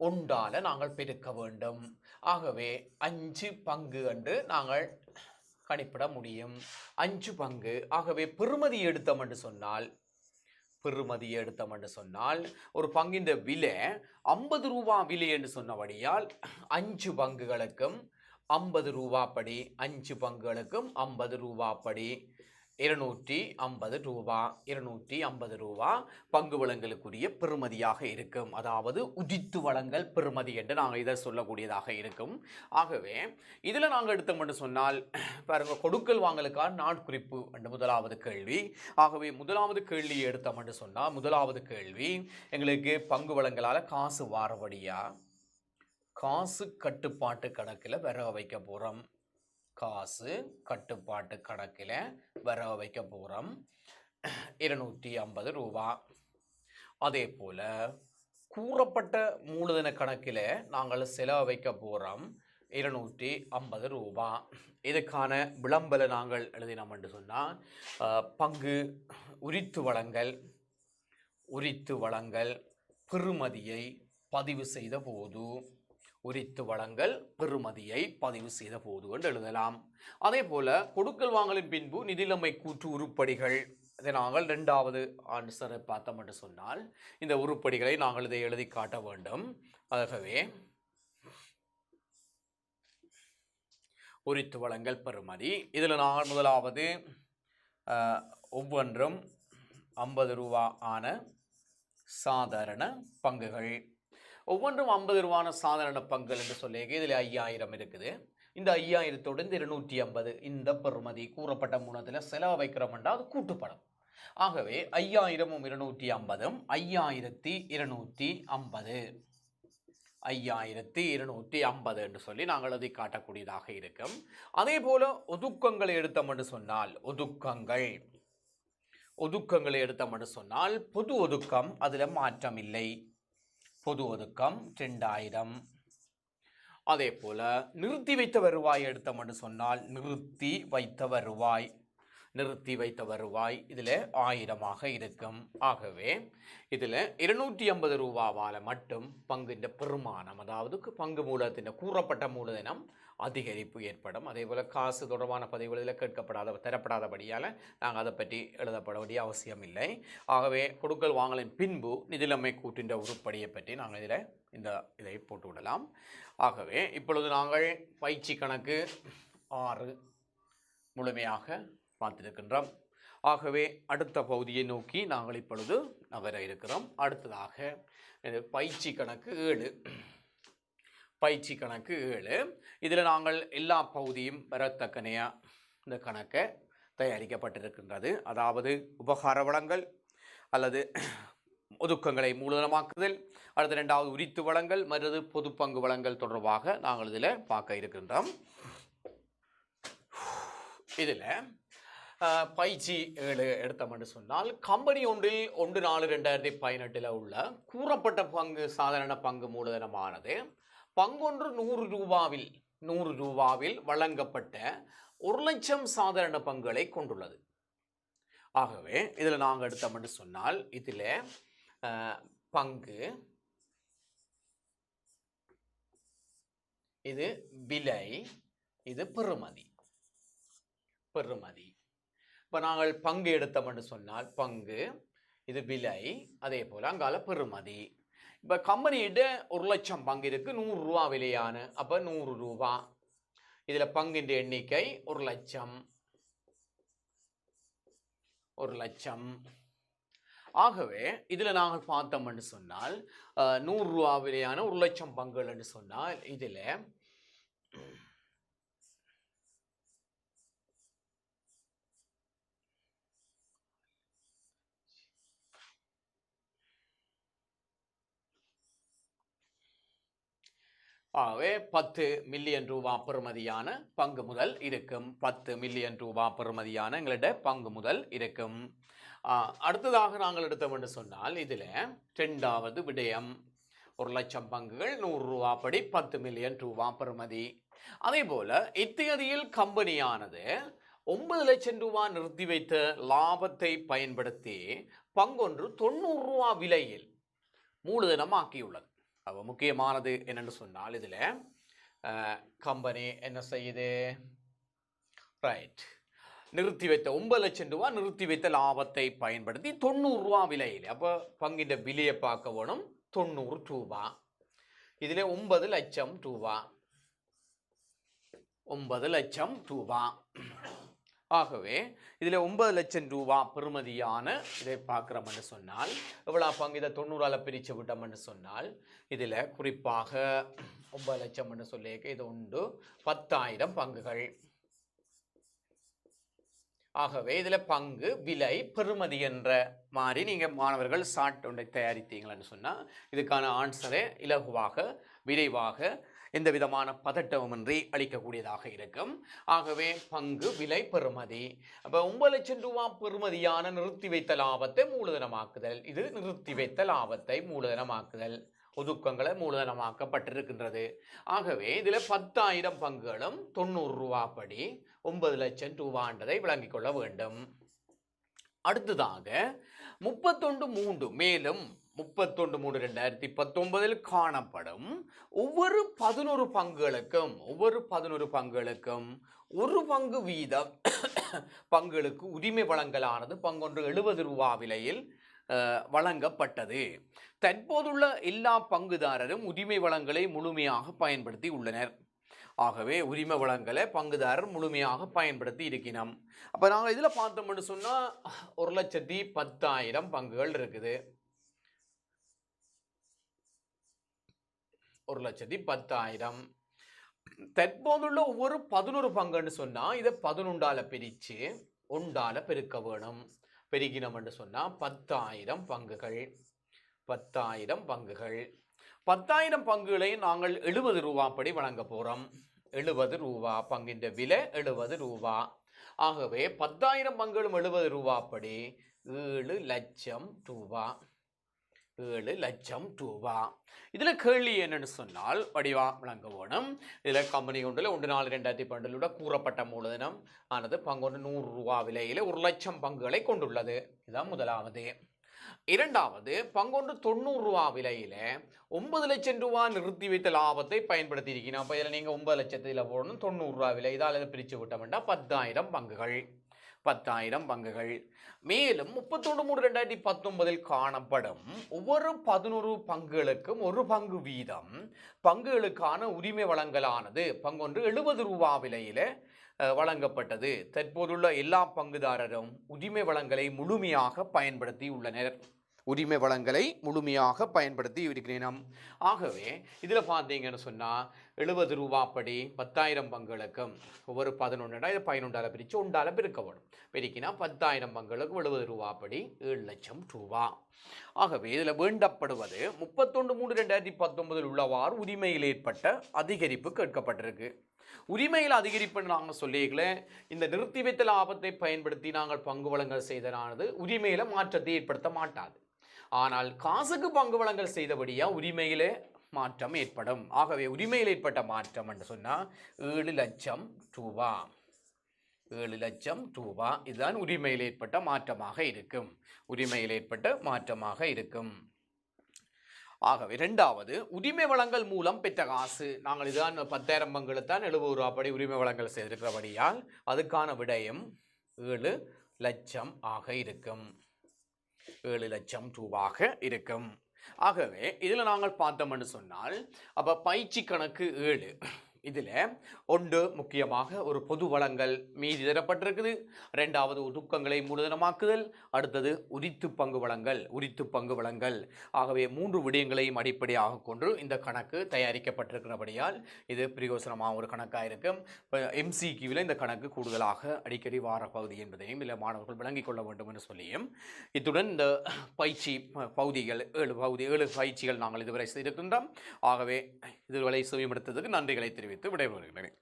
1ஆல் நாங்கள் பெருக்க வேண்டும். ஆகவே 5 பங்கு என்று நாங்கள் கணிப்பிட முடியும். 5 பங்கு. ஆகவே பெறுமதி எடுத்தோம் என்று சொன்னால் ஒரு பங்கின் விலை 50 ரூபா விலை என்று சொன்னபடியால் 5 பங்குகளுக்கும் 50 ரூபாப்படி 5 பங்குகளுக்கும் 50 ரூபாப்படி 250 ரூபா 250 ரூபா பங்கு வழங்கலுக்குரிய பெறுமதியாக இருக்கும். அதாவது உதித்து வழங்கல் பெறுமதி என்று நாங்கள் இதை சொல்லக்கூடியதாக இருக்கும். ஆகவே இதில் நாங்கள் எடுத்தோம் சொன்னால் பாருங்க, கொடுக்கல் வாங்கலுக்கான நாட்குறிப்பு என்று முதலாவது கேள்வி. ஆகவே முதலாவது கேள்வியை எடுத்தோம் என்று சொன்னால் முதலாவது கேள்வி எங்களுக்கு பங்கு வழங்கலால் காசு வாரபடியா காசு கட்டுப்பாட்டு கணக்கில் வர வைக்க போகிறோம். காசு கட்டுப்பாட்டு கணக்கில் வர வைக்க போகிறோம் 250 ரூபா. அதே போல் கூறப்பட்ட மூலதன கணக்கில் நாங்கள் செலவு வைக்க போகிறோம் 250 ரூபா. இதுக்கான விளம்பர நாங்கள் எழுதினோம் என்று சொன்னால் பங்கு உரித்து வழங்கல் பெறுமதியை பதிவு செய்த போது உரித்து வழங்கல் பெறுமதியை பதிவு செய்த போது என்று எழுதலாம். அதே போல கொடுக்கல் வாங்கலின் பின்பு நிதிநிலைமை கூற்று உருப்படிகள் இதை நாங்கள் 2வது ஆன்சரை பார்த்தோம் என்று சொன்னால் இந்த உருப்படிகளை நாங்கள் இதை எழுதி காட்ட வேண்டும். ஆகவே உரித்து வழங்கல் பெறுமதி இதில் நாங்கள் முதலாவது ஒவ்வொன்றும் 50 ரூபா ஆன சாதாரண பங்குகள், ஒவ்வொன்றும் 50 ரூபான சாதாரண பங்குகள் என்று சொல்லி இதில் 5000 இருக்குது. இந்த 5000தோடு இந்த 250 இந்த பெறுமதி கூறப்பட்ட மூலத்தில் செலவு வைக்கிறோம் என்றால் அது கூட்டுப்படும். ஆகவே 5000ம் 250ம் 5250 என்று சொல்லி நாங்கள் அதை காட்டக்கூடியதாக இருக்கும். அதே போல ஒதுக்கங்களை எடுத்தோம் என்று சொன்னால் ஒதுக்கங்களை எடுத்தோம் என்று சொன்னால் பொது ஒதுக்கம் அதில் மாற்றம் இல்லை. பொது ஒதுக்கம் 2000. அதே போல நிறுத்தி வைத்த வருவாய் எடுத்தோம் என்று சொன்னால் நிறுத்தி வைத்த வருவாய் இதில் 1000ஆக இருக்கும். ஆகவே இதில் 250 ரூபாவால் மட்டும் பங்கின் பெருமானம், அதாவது பங்கு மூலத்தின் கூறப்பட்ட மூலதனம் அதிகரிப்பு ஏற்படும். அதே போல் காசு தொடர்பான பதிவுகள் இதில் தரப்படாதபடியால் நாங்கள் அதை பற்றி எழுதப்பட வேண்டிய அவசியம் இல்லை. ஆகவே கொடுக்கல் வாங்கலின் பின்பு நிதிநிலைமை கூற்றின் உருப்படியை பற்றி நாங்கள் இதை போட்டு விடலாம். ஆகவே இப்பொழுது நாங்கள் பயிற்சி கணக்கு 6 முழுமையாக பார்த்திருக்கின்றோம். ஆகவே அடுத்த பகுதியை நோக்கி நாங்கள் இப்பொழுது நகர இருக்கிறோம். அடுத்ததாக பயிற்சி கணக்கு 7 இதில் நாங்கள் எல்லா பகுதியும் பெறத்தக்கனையா இந்த கணக்கை தயாரிக்கப்பட்டிருக்கின்றது. அதாவது உபகார வளங்கள் அல்லது ஒதுக்கங்களை மூலதனமாக்குதல், அடுத்த 2வது உரித்து வழங்கல், மற்றது பொது பங்கு வழங்கல் தொடர்பாக நாங்கள் இதில் பார்க்க இருக்கின்றோம். இதில் பயிற்சி 7 எடுத்தோம் என்று சொன்னால் கம்பெனி ஒன்றில் 1/4/2018 உள்ள கூறப்பட்ட பங்கு சாதாரண பங்கு மூலதனமானது பங்கொன்று 100 ரூபாவில் வழங்கப்பட்ட 1,00,000 சாதாரண பங்குகளை கொண்டுள்ளது. ஆகவே இதில் நாங்கள் எடுத்தோம் என்று சொன்னால் இதில் பங்கு, இது விலை, இது பெறுமதி. இப்போ நாங்கள் பங்கு எடுத்தோம் என்று சொன்னால் பங்கு, இது விலை, அதே போல் அங்கால பெறுமதி. இப்போ கம்பெனியிட 1,00,000 பங்கு இருக்குது, 100 ரூபா விலையான, அப்போ 100 ரூபா. இதில் பங்கின் எண்ணிக்கை 1,00,000. ஆகவே இதில் நாங்கள் பார்த்தோம் என்று சொன்னால் 100 ரூபா விலையான 1,00,000 பங்குகள் என்று சொன்னால் இதில் ஆகவே 10 மில்லியன் ரூபா பெறுமதியான பங்கு முதல் இருக்கும். 10 மில்லியன் ரூபா பெறுமதியான எங்களிட பங்கு முதல் இருக்கும். அடுத்ததாக நாங்கள் எடுத்தோம் என்று சொன்னால் இதில் 2வது விடயம் 1,00,000 பங்குகள் 100 ரூபா படி 10 மில்லியன் ரூபா பெறுமதி. அதே போல இத்திகதியில் கம்பெனியானது 9,00,000 ரூபா நிறுத்தி வைத்த லாபத்தை பயன்படுத்தி பங்கொன்று 90 ரூபா விலையில் மூலதனம் ஆக்கியுள்ளது. அப்போ முக்கியமானது என்னென்னு சொன்னால் இதில் கம்பெனி என்ன செய்யுது, ரைட், நிறுத்தி வைத்த 9,00,000 ரூபா நிறுத்தி வைத்த லாபத்தை பயன்படுத்தி 90 ரூபா விலையில், அப்போ பங்கின் விலையை பார்க்க வேணும் 90 ரூபா. இதில் 9,00,000 ரூபா. ஆகவே இதில் 9 லட்சம் ரூபா பெறுமதியான இதை பார்க்குறோம்னு சொன்னால் எவ்வளோ பங்கு இதை 90ஆல் பிரித்து விட்டோம்னு சொன்னால் இதில் குறிப்பாக 9 லட்சம்னு சொல்லியிருக்க இது உண்டு 10,000 பங்குகள். ஆகவே இதில் பங்கு விலை பெறுமதி என்ற மாதிரி நீங்கள் மாணவர்கள் சார்ட் ஒன்றை தயாரித்தீங்கன்னு சொன்னால் இதுக்கான ஆன்சரை இலகுவாக விரைவாக எந்த விதமான பதட்டமின்றி அளிக்கக்கூடியதாக இருக்கும். ஆகவே பங்கு விலை பெறுமதி. அப்போ 9 லட்சம் ரூபா பெறுமதியான நிறுத்தி வைத்த லாபத்தை மூலதனமாக்குதல். இது நிறுத்தி வைத்த லாபத்தை மூலதனமாக்குதல், ஒதுக்கங்களை மூலதனமாக்கப்பட்டிருக்கின்றது. ஆகவே இதில் 10,000 பங்குகளும் 90 ரூபா படி 9 லட்சம் ரூபான்றதை விளங்கிக் கொள்ள வேண்டும். அடுத்ததாக 31/3 மேலும் 31/3/2019 காணப்படும் ஒவ்வொரு 11 பங்குகளுக்கும் ஒரு பங்கு வீதம் பங்குகளுக்கு உரிமை வழங்கலானது பங்கொன்று 70 ரூபா விலையில் வழங்கப்பட்டது. தற்போதுள்ள எல்லா பங்குதாரரும் உரிமை வளங்களை முழுமையாக பயன்படுத்தி உள்ளனர். ஆகவே உரிமை வளங்களை பங்குதாரர் முழுமையாக பயன்படுத்தி இருக்கிறோம். அப்போ நாங்கள் இதில் பார்த்தோம்னு சொன்னால் 1,10,000 பங்குகள் இருக்குது. 1,10,000 தற்போதுள்ள ஒவ்வொரு 11 பங்குன்னு சொன்னால் இதை 11ஆல் பிரித்து 1ஆல் பெருக்க வேணும். பெருகினோம் என்று சொன்னால் 10,000 பங்குகள். 10,000 பங்குகள் 10,000 பங்குகளை நாங்கள் 70 ரூபா படி வழங்க போகிறோம். 70 ரூபா பங்கின் விலை 70 ரூபா. ஆகவே 10,000 பங்குகளும் 70 ரூபா படி 7 லட்சம் ரூபா. 7 லட்சம் ரூபா. இதில் கேள்வி என்னன்னு சொன்னால் வடிவா வழங்க வேணும். இதில் கம்பெனி ஒன்றில் 1/4/2012 கூறப்பட்ட மூலதனம் ஆனது பங்கொன்று 100 ரூபா விலையில் 1 லட்சம் பங்குகளை கொண்டுள்ளது. இதுதான் முதலாவது. இரண்டாவது, பங்கொன்று 90 ரூபா விலையில் 9 லட்சம் ரூபா நிறுத்தி வைத்த லாபத்தை பயன்படுத்தி இருக்கணும். அப்போ இதில் நீங்கள் 9 லட்சத்தில் போடணும். 90 ரூபா விலை இதால் பிரித்து விட்டோம்னா 10,000 பங்குகள். 10,000 பங்குகள். மேலும் 31/3/2019 காணப்படும் ஒவ்வொரு 11 பங்குகளுக்கும் ஒரு பங்கு வீதம் பங்குகளுக்கான உரிமை வழங்கலானது பங்கொன்று 70 ரூபா விலையில் வழங்கப்பட்டது. தற்போதுள்ள எல்லா பங்குதாரரும் உரிமை வளங்களை முழுமையாக பயன்படுத்தி உள்ளனர். உரிமை வளங்களை முழுமையாக பயன்படுத்தி இருக்கிறோம். ஆகவே இதில் பார்த்தீங்கன்னு சொன்னால் 70 ரூபா படி 10,000 பங்குகளுக்கும் ஒவ்வொரு 11 இதை 11ஆல் பிரித்து 1ஆல் பெருக்கப்படும். பெருக்கினா 10,000 பங்குகளுக்கு 70 ரூபா படி 7 லட்சம் ரூபா. ஆகவே இதில் வேண்டப்படுவது 31/3/2019 உள்ளவாறு உரிமையில் ஏற்பட்ட அதிகரிப்பு கேட்கப்பட்டிருக்கு. உரிமையில் அதிகரிப்பு நாங்கள் சொல்லிக்கல இந்த நிறுத்தி வைத்த லாபத்தை பயன்படுத்தி நாங்கள் பங்கு வழங்கல் செய்தனானது உரிமையில மாற்றத்தை ஏற்படுத்த மாட்டாது. ஆனால் காசுக்கு பங்கு வழங்கல் செய்தபடியா உரிமையிலே மாற்றம் ஏற்படும். ஆகவே உரிமையில் ஏற்பட்ட மாற்றம் என்று சொன்னால் 7 லட்சம் ரூபா. 7 லட்சம் ரூபா இதுதான் உரிமையில் ஏற்பட்ட மாற்றமாக இருக்கும். உரிமையில் ஏற்பட்ட மாற்றமாக இருக்கும். ஆகவே இரண்டாவது, உரிமை வழங்கல் மூலம் பெற்ற காசு. நாங்கள் இதுதான் 10,000 பங்குகளுத்தான் 70 ரூபா படி உரிமை வழங்கல் செய்திருக்கிறபடியால் அதுக்கான விடயம் 7 லட்சம் ஆக இருக்கும். 7 லட்சம் ரூபாக இருக்கும். ஆகவே இதில் நாங்கள் பார்த்தோம்னு சொன்னால் அப்போ பயிற்சி கணக்கு 7 இதில் ஒன்று முக்கியமாக ஒரு பொது வளங்கள் மீதி தரப்பட்டிருக்குது. ரெண்டாவது ஒதுக்கங்களை மூலதனமாக்குதல். அடுத்தது உரித்து பங்கு வளங்கள். ஆகவே 3 விடயங்களையும் அடிப்படையாக கொண்டு இந்த கணக்கு தயாரிக்கப்பட்டிருக்கிறபடியால் இது பிரயோசனமாக ஒரு கணக்காக இருக்கும். MCQவில் இந்த கணக்கு கூடுதலாக அடிக்கடி வார பகுதி என்பதையும் இல்லை மாணவர்கள் விளங்கிக் கொள்ள வேண்டும் என்று சொல்லியும் இத்துடன் இந்த பயிற்சி பகுதிகள் 7 பயிற்சிகள் நாங்கள் இதுவரை செய்திருக்கின்றோம். ஆகவே இதுவரை செவிமடுத்ததுக்கு நன்றிகளை தெரிவித்து விடைபெறுகிறேன்.